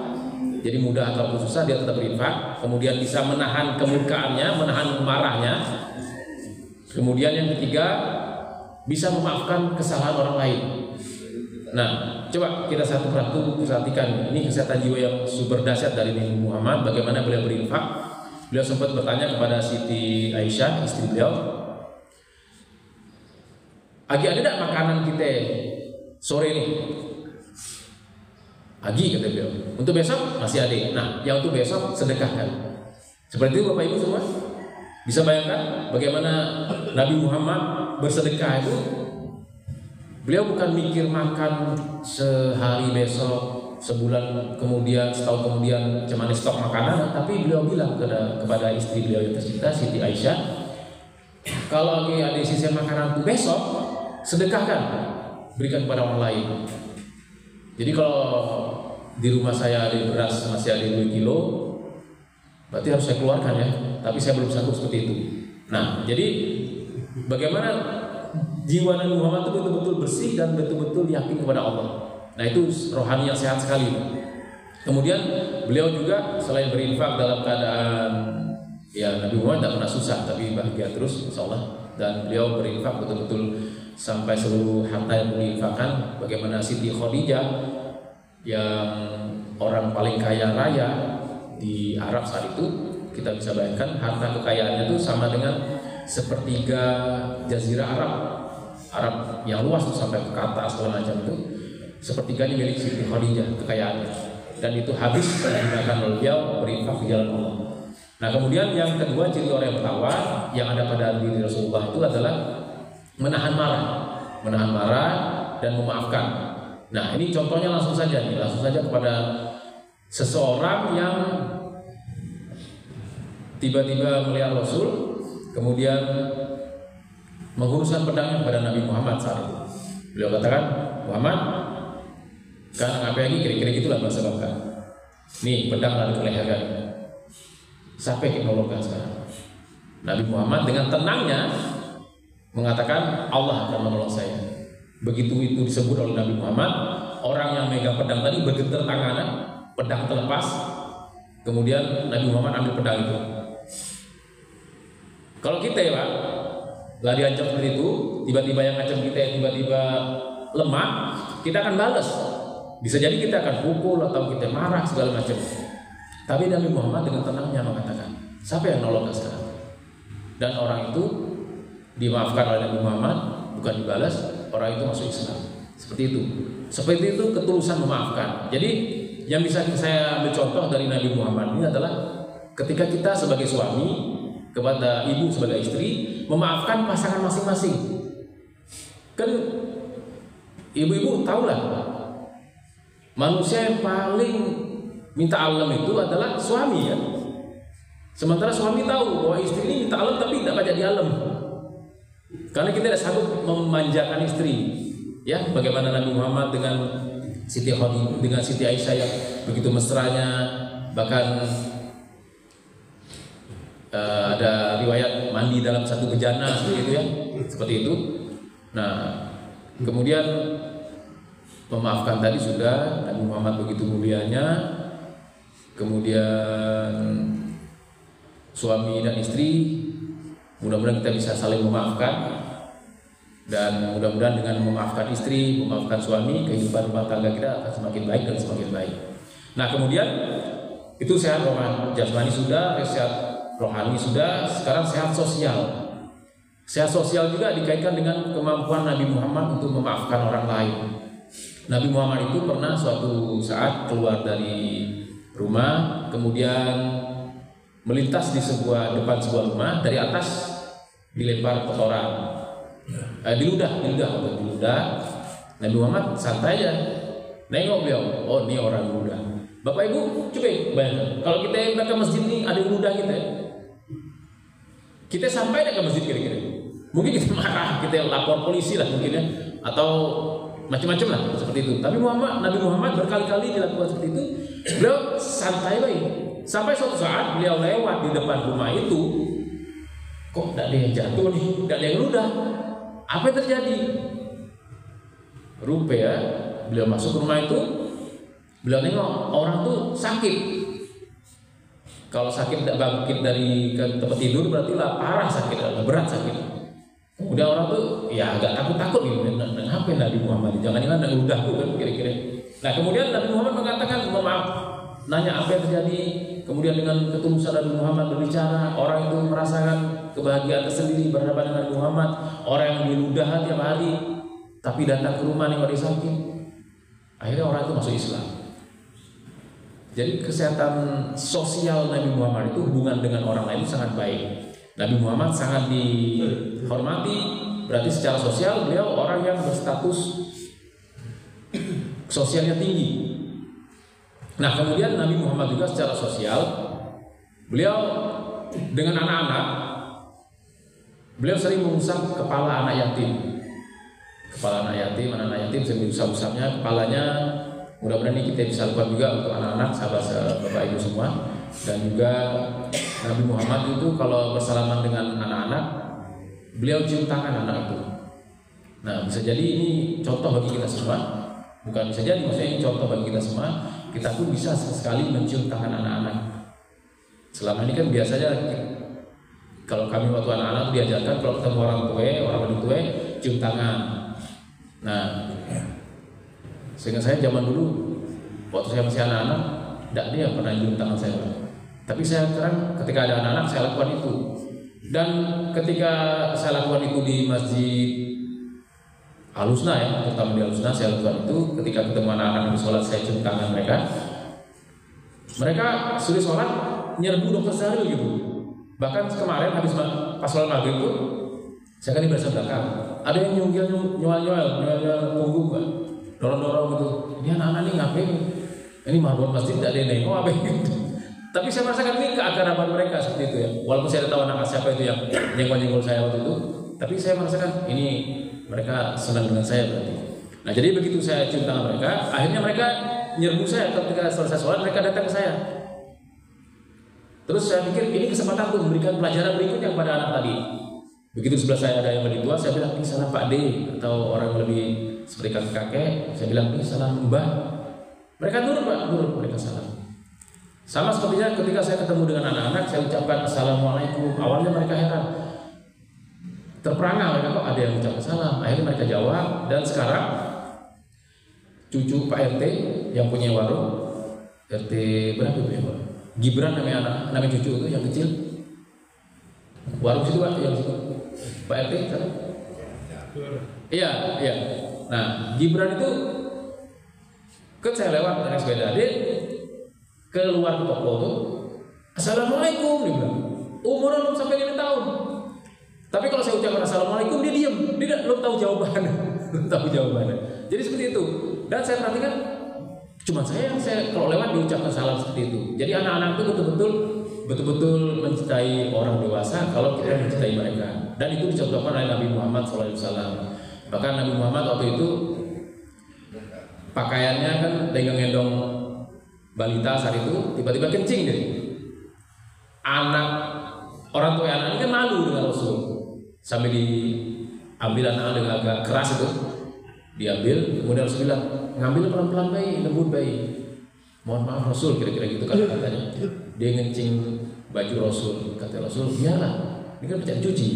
Jadi mudah ataupun susah dia tetap berinfak. Kemudian bisa menahan kemurkaannya, menahan marahnya. Kemudian yang ketiga, bisa memaafkan kesalahan orang lain. Nah, coba kita satu persatu perhatikan ini kesehatan jiwa yang super dahsyat dari Nabi Muhammad. Bagaimana beliau berinfak? Beliau sempat bertanya kepada Siti Aisyah, istri beliau, "Agi ada tidak makanan kita sore ini?" "Agi," kata beliau. "Untuk besok masih ada." Nah, yang untuk besok sedekahkan. Seperti itu Bapak Ibu semua. Bisa bayangkan bagaimana Nabi Muhammad bersedekah itu. Beliau bukan mikir makan sehari besok, sebulan kemudian, setahun kemudian cuma stok makanan, tapi beliau bilang kepada istri beliau yang tercinta Siti Aisyah, "Kalau lagi ada sisa makanan besok, sedekahkan, berikan kepada orang lain." Jadi kalau di rumah saya ada beras masih ada 2 kilo, berarti harus saya keluarkan ya. Tapi saya belum sanggup seperti itu. Nah, jadi bagaimana jiwa Nabi Muhammad itu betul-betul bersih dan betul-betul yakin kepada Allah. Nah, itu rohani yang sehat sekali. Kemudian beliau juga selain berinfak dalam keadaan ya Nabi Muhammad tidak pernah susah, tapi bahagia terus insya Allah. Dan beliau berinfak betul-betul sampai seluruh harta yang diinfakkan. Bagaimana Siti Khadijah yang orang paling kaya raya di Arab saat itu, kita bisa bayangkan harta kekayaannya itu sama dengan sepertiga jazirah Arab yang luas tuh sampai ke Qatar segala macam itu, sepertiganya milik Siti Khadijah kekayaannya, dan itu habis digunakan oleh beliau berinfak di jalan Allah. Nah, kemudian yang kedua ciri orang yang bertakwa yang ada pada diri Rasulullah itu adalah menahan marah dan memaafkan. Nah, ini contohnya langsung saja kepada seseorang yang tiba-tiba melihat Rasul, kemudian menghunuskan pedangnya kepada Nabi Muhammad saat itu. Beliau katakan, "Muhammad, kan apa lagi?" Kira-kira gitulah bahasa Bangka. "Nih pedang lalu keleherkan. Siapa yang menolongkan sekarang?" Nabi Muhammad dengan tenangnya mengatakan, "Allah akan menolong saya." Begitu itu disebut oleh Nabi Muhammad, orang yang megang pedang tadi bergetar tangannya, pedang terlepas. Kemudian Nabi Muhammad ambil pedang itu. Kalau kita ya Pak, lah diancam seperti itu, tiba-tiba yang ngancam kita tiba-tiba lemah, kita akan balas. Bisa jadi kita akan pukul atau kita marah segala macam. Tapi Nabi Muhammad dengan tenangnya mengatakan, "Siapa yang nolong sekarang?" Dan orang itu dimaafkan oleh Nabi Muhammad, bukan dibalas. Orang itu masuk Islam. Seperti itu ketulusan memaafkan. Jadi yang bisa saya ambil contoh dari Nabi Muhammad ini adalah ketika kita sebagai suami kepada ibu sebagai istri memaafkan pasangan masing-masing. Kan ibu-ibu tahulah manusia yang paling minta alam itu adalah suami ya. Sementara suami tahu bahwa istri ini minta alam tapi tidak banyak di alam. Karena kita tidak sanggup memanjakan istri. Ya, bagaimana Nabi Muhammad dengan Siti Khadijah, dengan Siti Aisyah yang begitu mesranya, bahkan ada riwayat mandi dalam satu bejana seperti itu ya, seperti itu. Nah, kemudian memaafkan tadi sudah, Nabi Muhammad begitu mulianya. Kemudian suami dan istri, mudah-mudahan kita bisa saling memaafkan, dan mudah-mudahan dengan memaafkan istri, memaafkan suami, kehidupan rumah tangga kita akan semakin baik dan semakin baik. Nah, kemudian itu sehat rohani, jasmani sudah, sehat rohani sudah, sekarang sehat sosial. Sehat sosial juga dikaitkan dengan kemampuan Nabi Muhammad untuk memaafkan orang lain. Nabi Muhammad itu pernah suatu saat keluar dari rumah, kemudian melintas di depan sebuah rumah, dari atas dilempar kotoran, diludah. Nabi Muhammad santai aja, nengok beliau, oh ini orang ludah. Bapak Ibu, coba bayangkan, kalau kita yang ke masjid ini ada yang ludah kita, kita sampai ke masjid kira-kira, mungkin kita marah, kita lapor polisi lah mungkin ya, atau macam-macam lah seperti itu. Tapi Nabi Muhammad berkali-kali dilakukan seperti itu. Beliau santai baik. Sampai suatu saat beliau lewat di depan rumah itu, kok tidak ada yang jatuh nih, tidak ada yang ludah. Apa yang terjadi? Rupanya beliau masuk ke rumah itu, beliau nengok orang tuh sakit. Kalau sakit tidak bangkit dari tempat tidur berarti lah parah sakit, berat sakit. Kemudian orang tuh ya agak takut-takut gitu. Kenapa Nabi Muhammad? Jangan-jangan ada ludahku kan kira-kira. Nah kemudian Nabi Muhammad mengatakan, maaf, nanya apa yang terjadi. Kemudian dengan ketulusan Nabi Muhammad berbicara, orang itu merasakan kebahagiaan tersendiri berhadapan dengan Nabi Muhammad. Orang yang diludah tiap hari, tapi datang ke rumah yang sakit. Akhirnya orang itu masuk Islam. Jadi kesehatan sosial Nabi Muhammad itu hubungan dengan orang lain sangat baik. Nabi Muhammad sangat dihormati, berarti secara sosial beliau orang yang berstatus sosialnya tinggi. Nah kemudian Nabi Muhammad juga secara sosial, beliau dengan anak-anak, beliau sering mengusap kepala anak yatim. Kepala anak yatim sering diusap-usapnya kepalanya. Mudah-mudahan ini kita bisa lakukan juga untuk anak-anak, sahabat Bapak Ibu semua. Dan juga Nabi Muhammad itu kalau bersalaman dengan anak-anak, beliau cium tangan anak itu. Nah bisa jadi ini contoh bagi kita semua. Bukan bisa jadi, maksudnya ini contoh bagi kita semua. Kita pun bisa sekali mencium tangan anak-anak. Selama ini kan biasanya kalau kami waktu anak-anak diajarkan kalau ketemu orang lebih tua, cium tangan. Nah sehingga saya zaman dulu waktu saya masih anak-anak, tidak ada yang pernah cium tangan saya. Tapi saya sekarang ketika ada anak-anak saya lakukan itu. Dan ketika saya lakukan itu di Masjid Al-Husna ya, terutama di Al-Husna saya lakukan itu. Ketika ketemu anak-anak di sholat saya cium tangan mereka. Mereka sudah sholat nyerbu Dr. Zahril gitu. Bahkan kemarin habis pas sholat maghrib itu saya kan di barisan belakang. Ada yang nyual-nyual punggung kan, dorong-dorong gitu. Ini anak-anak ini ngapain? Ini marbot masjid tidak ada yang nengok apa gitu. Tapi saya merasakan ini keakraban mereka seperti itu ya. Walaupun saya tahu anak siapa itu yang nyenggol-nyenggol saya waktu itu, tapi saya merasakan ini mereka senang dengan saya berarti. Nah jadi begitu saya cium tangan mereka, akhirnya mereka nyerbu saya. Ketika selesai sholat mereka datang ke saya. Terus saya pikir ini kesempatan untuk memberikan pelajaran berikutnya kepada anak tadi. Begitu sebelah saya ada yang lebih tua, saya bilang ini salam Pak D, atau orang yang lebih seperti kakek, saya bilang ini salam Mbah. Mereka nurut Pak, nurut mereka salam. Sama sepertinya ketika saya ketemu dengan anak-anak, saya ucapkan Assalamualaikum. Awalnya mereka heran, terperangah mereka kok ada yang ucapkan salam. Akhirnya mereka jawab. Dan sekarang cucu Pak RT yang punya warung, RT berapa punya warung? Gibran namanya cucu itu yang kecil. Warung situ Pak, yang situ. Pak RT sana? Iya. Nah, Gibran itu kan saya lewat naik sepeda, dia keluar ke toko tuh, Assalamualaikum, dia bilang. Umurnya belum sampai 5 tahun. Tapi kalau saya ucapkan Assalamualaikum, dia diam, dia belum tahu jawabannya, Jadi seperti itu. Dan saya perhatikan, cuma saya kalau lewat diucapkan salam seperti itu. Jadi anak-anak itu betul-betul mencintai orang dewasa kalau kita mencintai mereka. Dan itu dicontohkan oleh Nabi Muhammad SAW. Bahkan Nabi Muhammad waktu itu pakaiannya kan gendong-gendong balita saat itu, tiba-tiba kencing deh. Orang tua anak ini kan malu dengan Rasul. Sampai diambil anak dengan agak keras itu, diambil, kemudian Rasul bilang, ngambil pelan-pelan bayi, lembut bayi. Mohon maaf Rasul, kira-kira gitu kan katanya. Dia ngencing baju Rasul, kata Rasul, iyalah, ini kan pencet cuci.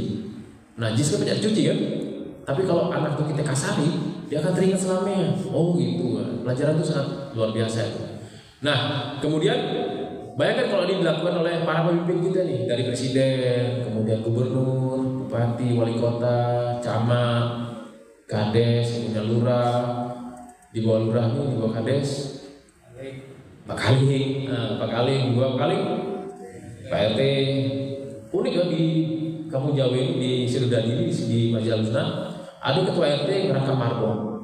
Najis kan pencet cuci kan. Tapi kalau anak itu kita kasari, dia akan teringat selamanya. Oh gitu, pelajaran itu sangat luar biasa itu. Nah, kemudian bayangkan kalau ini dilakukan oleh para pemimpin kita nih, dari presiden, kemudian gubernur, bupati, wali kota, camat, kades, kemudian lurah, di bawah lurah ini, di bawah kades, Pak Kaling, Pak RT. Unik kan di Kampung Jawa ini, di Sirdadi di Masjid Al-Husna, ada ketua RT merangkap marbot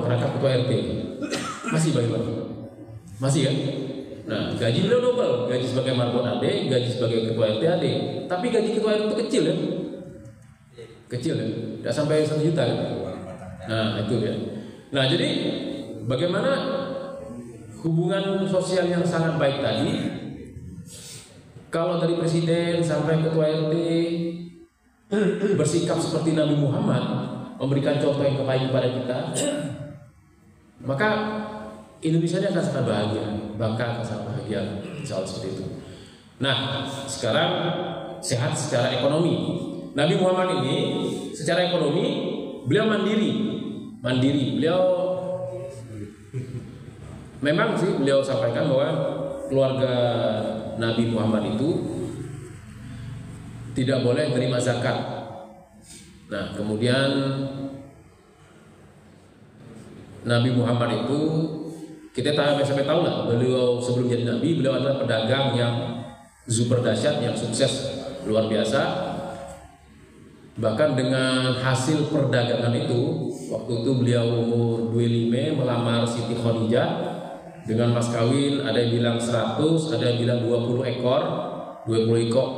merangkap ketua RT, masih baik-baik. Masih kan? Nah, gaji beliau double, gaji sebagai marbot AD, gaji sebagai ketua RT AD. Tapi gaji ketua RT itu kecil ya, kecil ya, tidak sampai 1 juta kan? Nah itu ya. Nah jadi bagaimana hubungan sosial yang sangat baik tadi? Kalau dari presiden sampai ketua RT bersikap seperti Nabi Muhammad, memberikan contoh yang terbaik kepada kita, maka Indonesia ini akan sangat bahagia, bangsa akan sangat bahagia, insya Allah seperti itu. Nah, sekarang sehat secara ekonomi. Nabi Muhammad ini secara ekonomi beliau mandiri. Beliau memang sih beliau sampaikan bahwa keluarga Nabi Muhammad itu tidak boleh menerima zakat. Nah, kemudian Nabi Muhammad itu kita sampai tahu lah, beliau sebelum jadi nabi beliau adalah pedagang yang super dahsyat, yang sukses luar biasa. Bahkan dengan hasil perdagangan itu, waktu itu beliau umur 25 melamar Siti Khadijah dengan mas kawin, ada yang bilang 100, ada yang bilang 20 ekor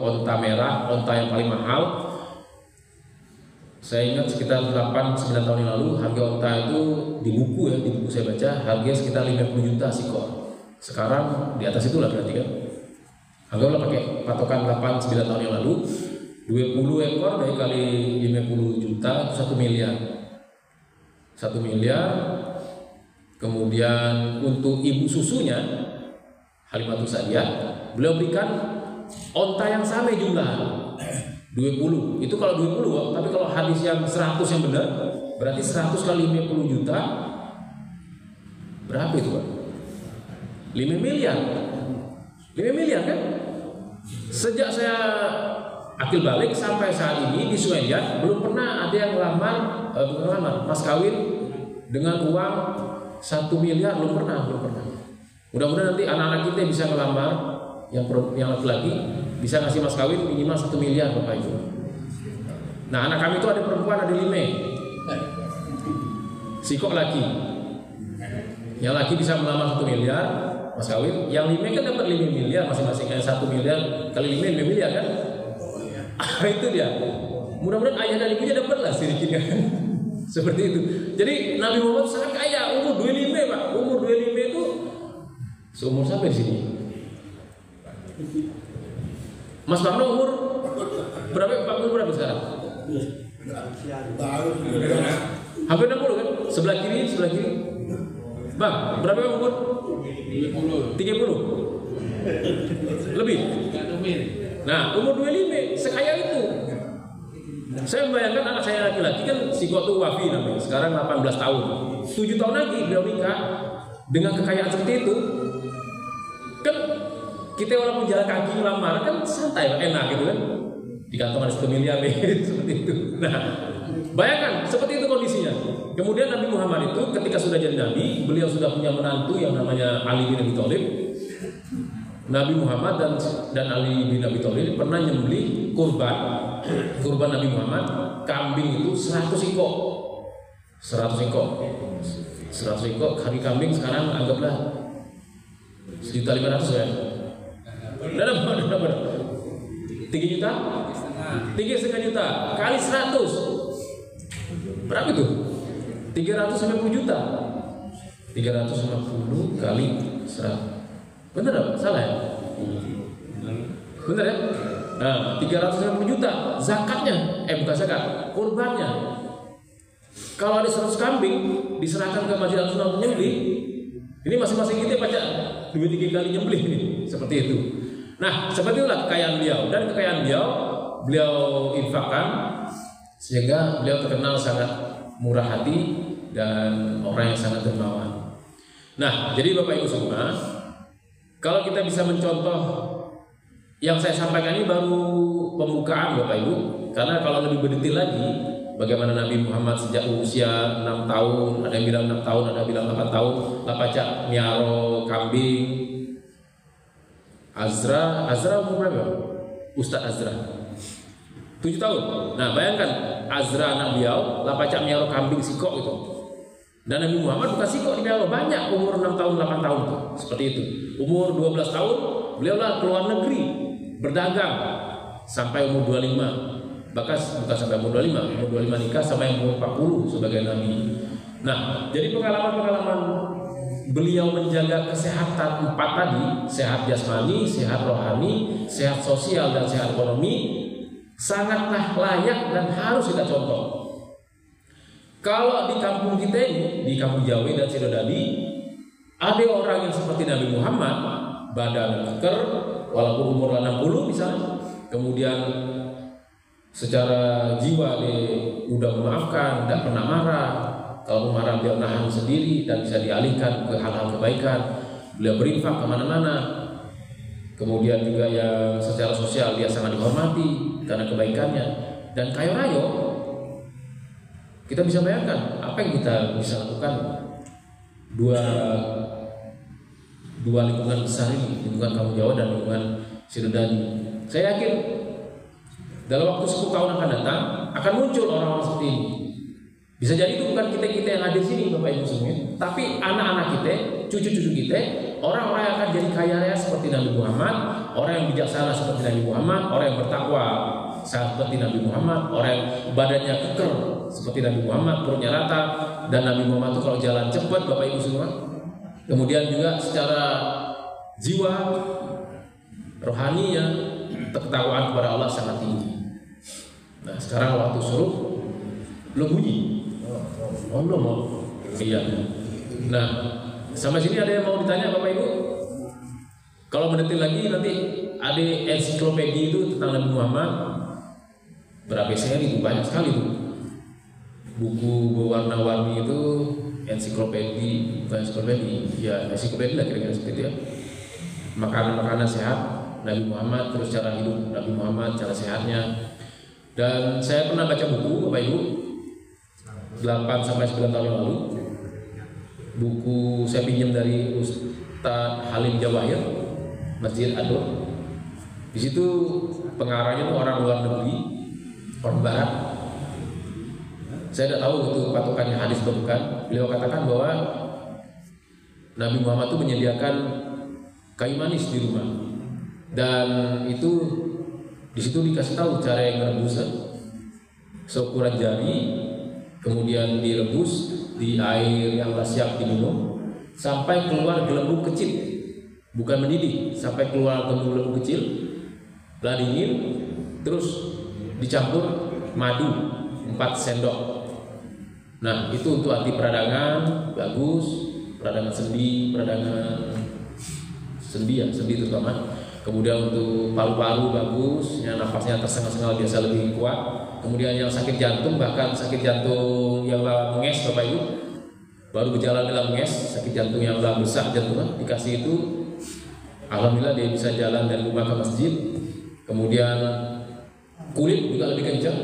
onta merah, onta yang paling mahal. Saya ingat sekitar 8-9 tahun yang lalu harga onta itu di buku saya baca harganya sekitar 50 juta sikor. Sekarang di atas itulah berarti kan. Anggaplah pakai patokan 8-9 tahun yang lalu, 20 ekor dari kali 50 juta 1 miliar. 1 miliar. Kemudian untuk ibu susunya Halimatus Sa'diyah, beliau berikan onta yang sama jumlah 20. Itu kalau 20, tapi kalau hadis yang 100 yang benar, berarti 100 kali 50 juta berapa itu, Pak? 5 miliar. 5 miliar kan? Sejak saya akil balik sampai saat ini di Sumedia belum pernah ada yang melamar mas kawin dengan uang 1 miliar, belum pernah. Mudah-mudahan nanti anak-anak kita bisa ngelamar yang laki-laki bisa ngasih mas kawin minimal 1 miliar Bapak Ibu. Nah, anak kami itu ada perempuan, ada 5 sikok laki. Yang laki bisa melamar 1 miliar mas kawin, yang 5 kan dapat 5 miliar masing-masing, kayak 1 miliar kali 5 miliar kan. Itu dia. Mudah-mudahan ayah dan ibunya dapat lah sedikit kan. Seperti itu. Jadi Nabi Muhammad sangat kaya, umur 25 Pak. Umur 25 itu seumur sampai di sini. Mas Bambang umur berapa? Pak umur berapa sekarang? Hampir 60 kan? Sebelah kiri. Bang, berapa umur? 30. Lebih? Nah, umur 25 sekaya itu. Saya membayangkan anak saya laki-laki kan si Gotu Wafi namanya, sekarang 18 tahun. 7 tahun lagi beliau nikah dengan kekayaan seperti itu. Kan kita walaupun jalan kaki melamar kan santai, enak gitu kan. Di kantong ada 1 miliar nih, seperti itu. Nah, bayangkan seperti itu kondisinya. Kemudian Nabi Muhammad itu ketika sudah jadi nabi, beliau sudah punya menantu yang namanya Ali bin Abi Thalib. Nabi Muhammad dan Ali bin Abi Thalib pernah nyembelih kurban Nabi Muhammad, kambing itu 100 ekor. 100 ekor kaki kambing sekarang anggaplah 1.500.000 ya. Dapat 3 juta? 3,5 juta kali 100 berapa itu? 350 juta. 350 kali 100. Bener apa? Salah ya? Bener ya? Nah, 350 juta zakatnya, bukan zakat, kurbannya. Kalau ada 100 kambing diserahkan ke Masjid Al-Sunnah untuk nyembelih, ini masing-masing kita baca 2-3 kali nyembelih ini, seperti itu. Nah, seperti itulah kekayaan beliau, dan kekayaan beliau infakkan sehingga beliau terkenal sangat murah hati dan orang yang sangat dermawan. Nah, jadi Bapak Ibu semua, kalau kita bisa mencontoh yang saya sampaikan ini baru pembukaan Bapak Ibu, karena kalau lebih berdetail lagi bagaimana Nabi Muhammad sejak usia 6 tahun, ada yang bilang 6 tahun, ada yang bilang 8 tahun, lapacak miaro kambing. Azra umur berapa? Ustadz Azra 7 tahun. Nah, bayangkan Azra anak beliau lapacak miaro kambing sikok itu. Dan Nabi Muhammad bukan siko di Allah, banyak umur 6 tahun, 8 tahun tuh, seperti itu. Umur 12 tahun beliaulah keluar negeri berdagang sampai umur 25. Bahkan bukan sampai umur 25 nikah sampai umur 40 sebagai nabi. Nah, jadi pengalaman-pengalaman beliau menjaga kesehatan 4 tadi, sehat jasmani, sehat rohani, sehat sosial dan sehat ekonomi, sangatlah layak dan harus kita contoh. Kalau di kampung kita ini, di kampung Jawi dan Sidodadi, ada orang yang seperti Nabi Muhammad, badan keker, walaupun umur 60 misalnya, kemudian secara jiwa dia udah memaafkan, tidak pernah marah. Kalau marah dia nahan sendiri dan bisa dialihkan ke hal-hal kebaikan. Beliau berinfak kemana-mana. Kemudian juga yang secara sosial dia sangat dihormati karena kebaikannya. Dan kaya raya, kita bisa bayangkan apa yang kita bisa lakukan dua lingkungan besar ini, lingkungan kampung Jawa dan lingkungan Sidodadi. Saya yakin dalam waktu 10 tahun akan datang akan muncul orang-orang seperti ini. Bisa jadi itu bukan kita yang hadir sini Bapak Ibu semua, tapi anak-anak kita, cucu-cucu kita, orang-orang yang akan jadi kaya raya seperti Nabi Muhammad, orang yang bijaksana seperti Nabi Muhammad, orang yang bertakwa seperti Nabi Muhammad, orang yang badannya keker seperti Nabi Muhammad, perutnya rata, dan Nabi Muhammad itu kalau jalan cepat Bapak Ibu semua. Kemudian juga secara jiwa rohaninya, ketakwaan kepada Allah sangat tinggi. Nah, sekarang waktu suruh belum bunyi. Belum mau. Iya. Nah, sama sini ada yang mau ditanya Bapak Ibu? Kalau mendetil lagi nanti ada ensiklopedia itu tentang Nabi Muhammad. Berapa seri itu banyak sekali tuh. Buku berwarna-warni itu ensiklopedia, bukan ensiklopedia, ya ensiklopedia lah kira-kira seperti itu ya. Makanan-makanan sehat Nabi Muhammad, terus cara hidup Nabi Muhammad, cara sehatnya. Dan saya pernah baca buku Bapak Ibu 8-9 tahun yang lalu. Buku saya pinjam dari Ustadz Halim Jawahir, Masjid Adur. Di situ pengarangnya itu orang luar negeri, orang barat. Saya tidak tahu itu patokannya hadis atau bukan. Beliau katakan bahwa Nabi Muhammad itu menyediakan kayu manis di rumah, dan itu di situ dikasih tahu cara yang merebus seukuran jari, kemudian direbus di air yang telah siap diminum sampai keluar gelembung kecil, bukan mendidih, sampai keluar gelembung kecil, lah dingin, terus dicampur madu 4 sendok. Nah, itu untuk anti peradangan bagus, peradangan sendi, sendi terutama. Kemudian untuk paru-paru bagus, yang nafasnya tersengal-sengal biasa lebih kuat. Kemudian yang sakit jantung, bahkan sakit jantung yang lah menges Bapak Ibu, baru berjalan dalam menges, sakit jantung yang lah besar jantung, dikasih itu, alhamdulillah dia bisa jalan dari rumah ke masjid. Kemudian kulit juga lebih kencang,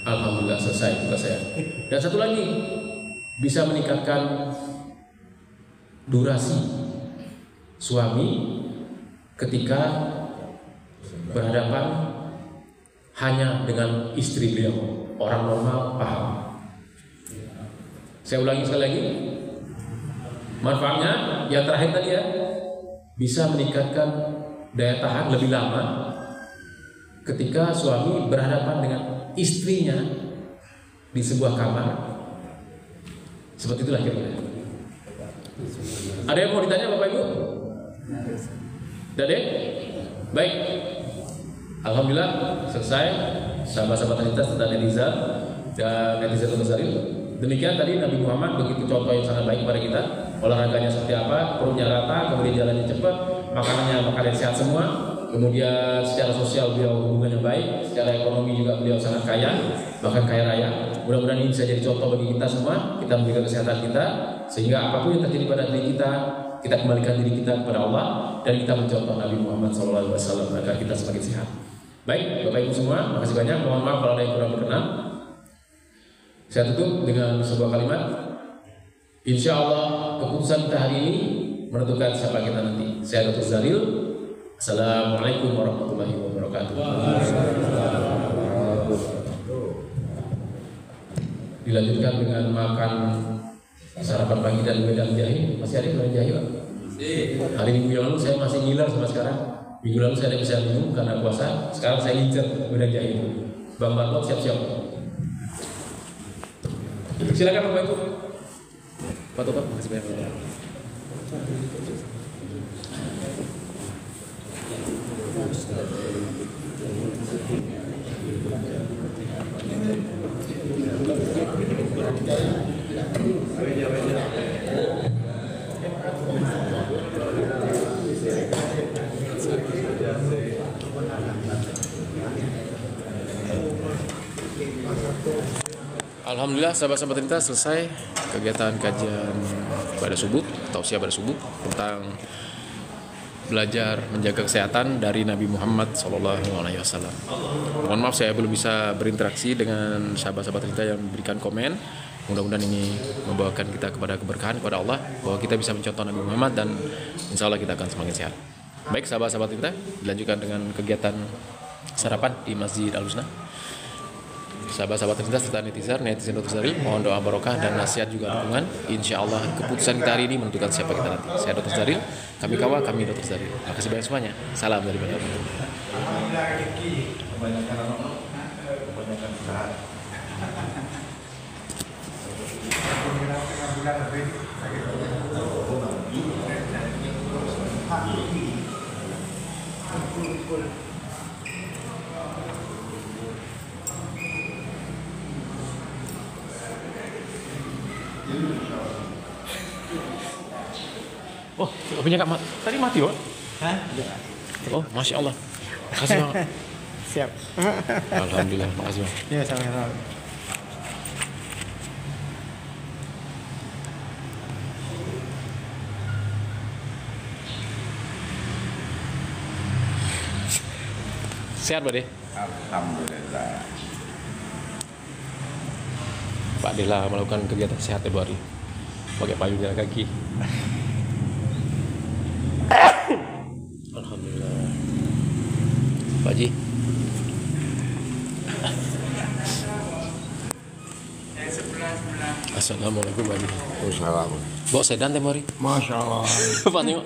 alhamdulillah selesai tugas saya. Dan satu lagi, bisa meningkatkan durasi suami ketika berhadapan hanya dengan istri beliau. Orang normal paham. Saya ulangi sekali lagi, manfaatnya yang terakhir tadi ya, bisa meningkatkan daya tahan lebih lama ketika suami berhadapan dengan istrinya di sebuah kamar. Seperti itulah kira-kira. Ada yang mau ditanya Bapak Ibu? Dadek? Baik. Alhamdulillah selesai. Sahabat-sahabat Anitas dan netizen dan netizen Nusaril. Demikian tadi Nabi Muhammad begitu contoh yang sangat baik kepada kita. Olahraganya seperti apa, perutnya rata, kemudian jalannya cepat, makanannya makanan sehat semua. Kemudian secara sosial beliau hubungannya baik, secara ekonomi juga beliau sangat kaya, bahkan kaya raya. Mudah-mudahan ini bisa jadi contoh bagi kita semua. Kita menjaga kesehatan kita, sehingga apapun yang terjadi pada diri kita kembalikan diri kita kepada Allah, dan kita mencontoh Nabi Muhammad SAW agar kita semakin sehat. Baik, Bapak Ibu semua, makasih banyak. Mohon maaf kalau ada yang kurang berkenan. Saya tutup dengan sebuah kalimat. Insya Allah keputusan kita hari ini menentukan siapa kita nanti. Saya Dr. Zaril. Assalamualaikum warahmatullahi wabarakatuh. dilanjutkan dengan makan sarapan pagi dan wedang jahe. Masih ada wedang jahe, Pak? Hari minggu yang lalu saya masih ngiler sama sekarang. Minggu lalu saya tidak bisa minum karena puasa. Sekarang saya ngincer wedang jahe itu. Bang Barlok siap-siap. Silakan Bapak Ibu. Pak Topak, makasih banyak. Alhamdulillah sahabat-sahabat Trinita, selesai kegiatan kajian pada subuh, tausiah pada subuh tentang belajar menjaga kesehatan dari Nabi Muhammad SAW. Mohon maaf saya belum bisa berinteraksi dengan sahabat-sahabat Trinita yang memberikan komen. Mudah-mudahan ini membawakan kita kepada keberkahan kepada Allah, bahwa kita bisa mencontoh Nabi Muhammad dan insya Allah kita akan semakin sehat. Baik sahabat-sahabat Trinita, dilanjutkan dengan kegiatan sarapan di Masjid Al-Husna. Sahabat-sahabat Trinita serta netizen Dr. Zaril, mohon doa barokah dan nasihat juga dukungan. Insya Allah keputusan kita hari ini menentukan siapa kita nanti. Saya Dr. Zaril, kami Dr. Zaril. Terima kasih banyak semuanya. Salam dari Bandung. Oh, apinya Kak tadi mati, Pak? Hah? Oh, Masya Allah. Makasih, Bang. Siap. Alhamdulillah, makasih, Bang. Ya, sama-sama. Sehat, Pak De? Alhamdulillah. Pak Dela melakukan kegiatan sehat 2 hari. Pakai payung jalan kaki. Alhamdulillah. Pak Ji. Assalamualaikum Pak Ji. Assalamualaikum. Bawa sedan tempo hari. Masya Allah. Pak tengok.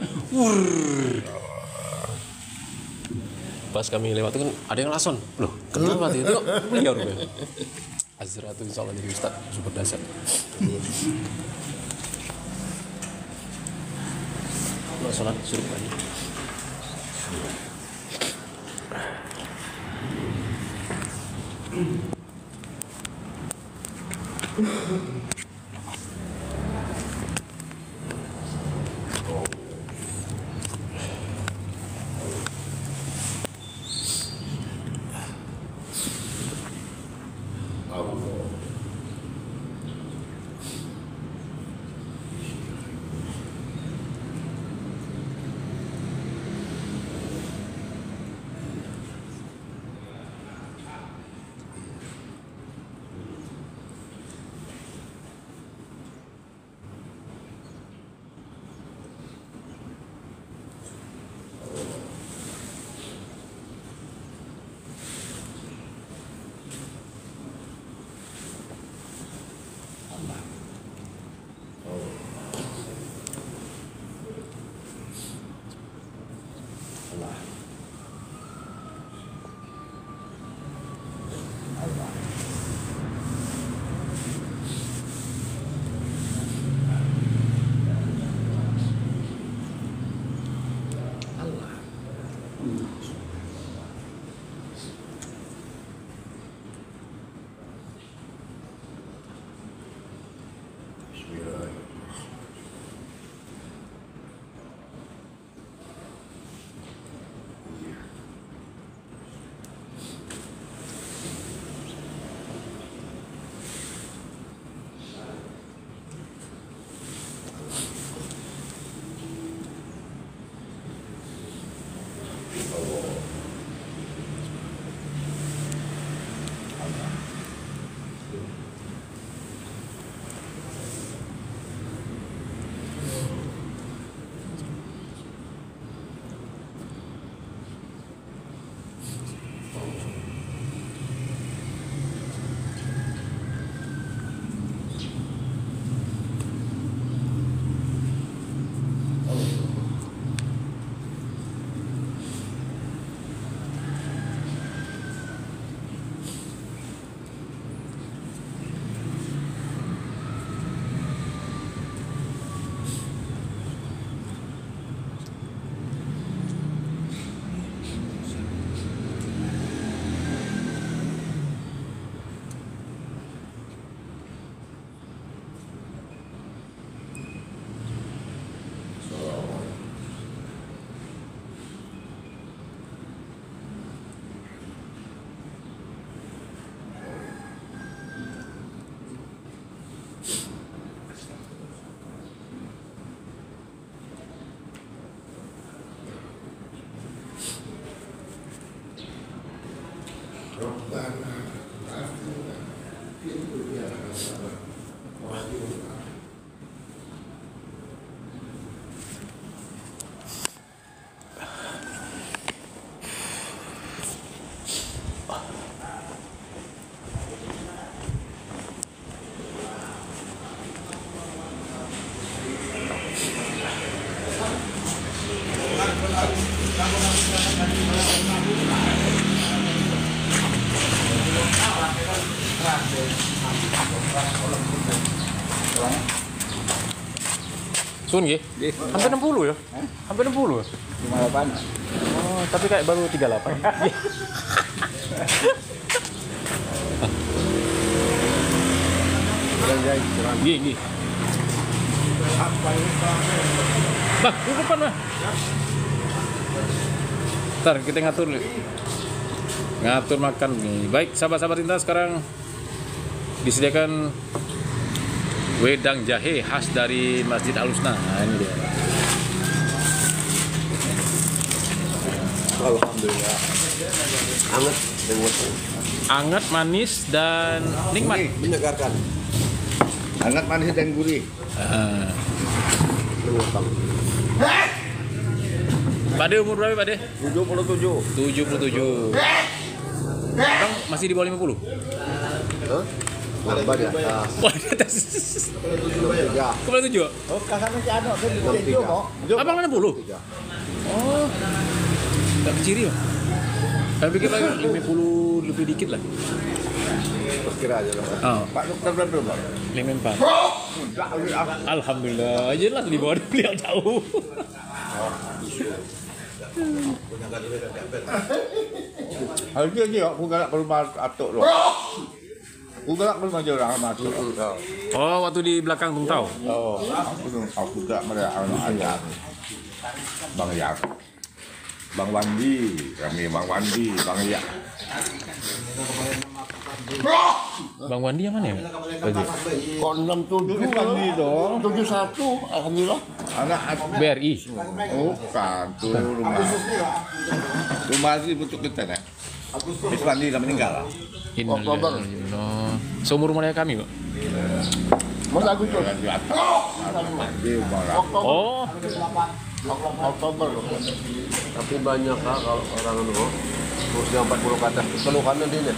Pas kami lewat itu kan ada yang lason. Loh, kenapa itu? Tengok, beliau rupanya. Azra itu insya Allah jadi Ustaz super dasar. Sholat suruh lagi. Sun nggih? Hampir 60 ya? Hampir 60. 58. Oh, tapi kayak baru 38. Nggih, nggih. Bang, di depan, Bang. Ntar kita ngatur nih. Ngatur makan nih. Baik, sahabat-sahabat Tinta, sekarang disediakan wedang jahe khas dari Masjid Al-Husna. Nah, ini dia. Alhamdulillah. Anget dan wortel. Anget, manis, dan nikmat. Menyegarkan. Anget, manis dan gurih. Pak De umur berapa Pak De? 77. 77. Bang masih di bawah 50? Nambah di atas. Wah, di atas. 63. Kepala 7? Oh, kakak masih ada. 63. Abang 60? Oh. Gak kecil ya? Saya pikir lagi 50 lebih dikit lah. Kira aja lah. Oh. Pak dokter berapa, Pak? 54. Alhamdulillah, jelas di bawah beliau jauh. Harusnya ni aku galak ke rumah atuk loh. Aku galak ke rumah dia orang masuk. Oh, waktu di belakang Tung Tau. Oh, aku tak melihat anak ayah. Bang Yak. Bang Wandi, kami Bang Wandi, Bang Yak. Bang Wandi yang mana ya? Kon 67 Wandi dong. 71 alhamdulillah. Anak BRI. bukan tuh rumah. Rumah sih bentuk kita ya. Bis Wandi dah meninggal. Innalillah. Seumur umurnya kami, Pak. Masa aku tuh di atas. Di rumah. Oh, Oktober. Tapi banyak kalau orang itu usia 40 ke atas keluhannya dia.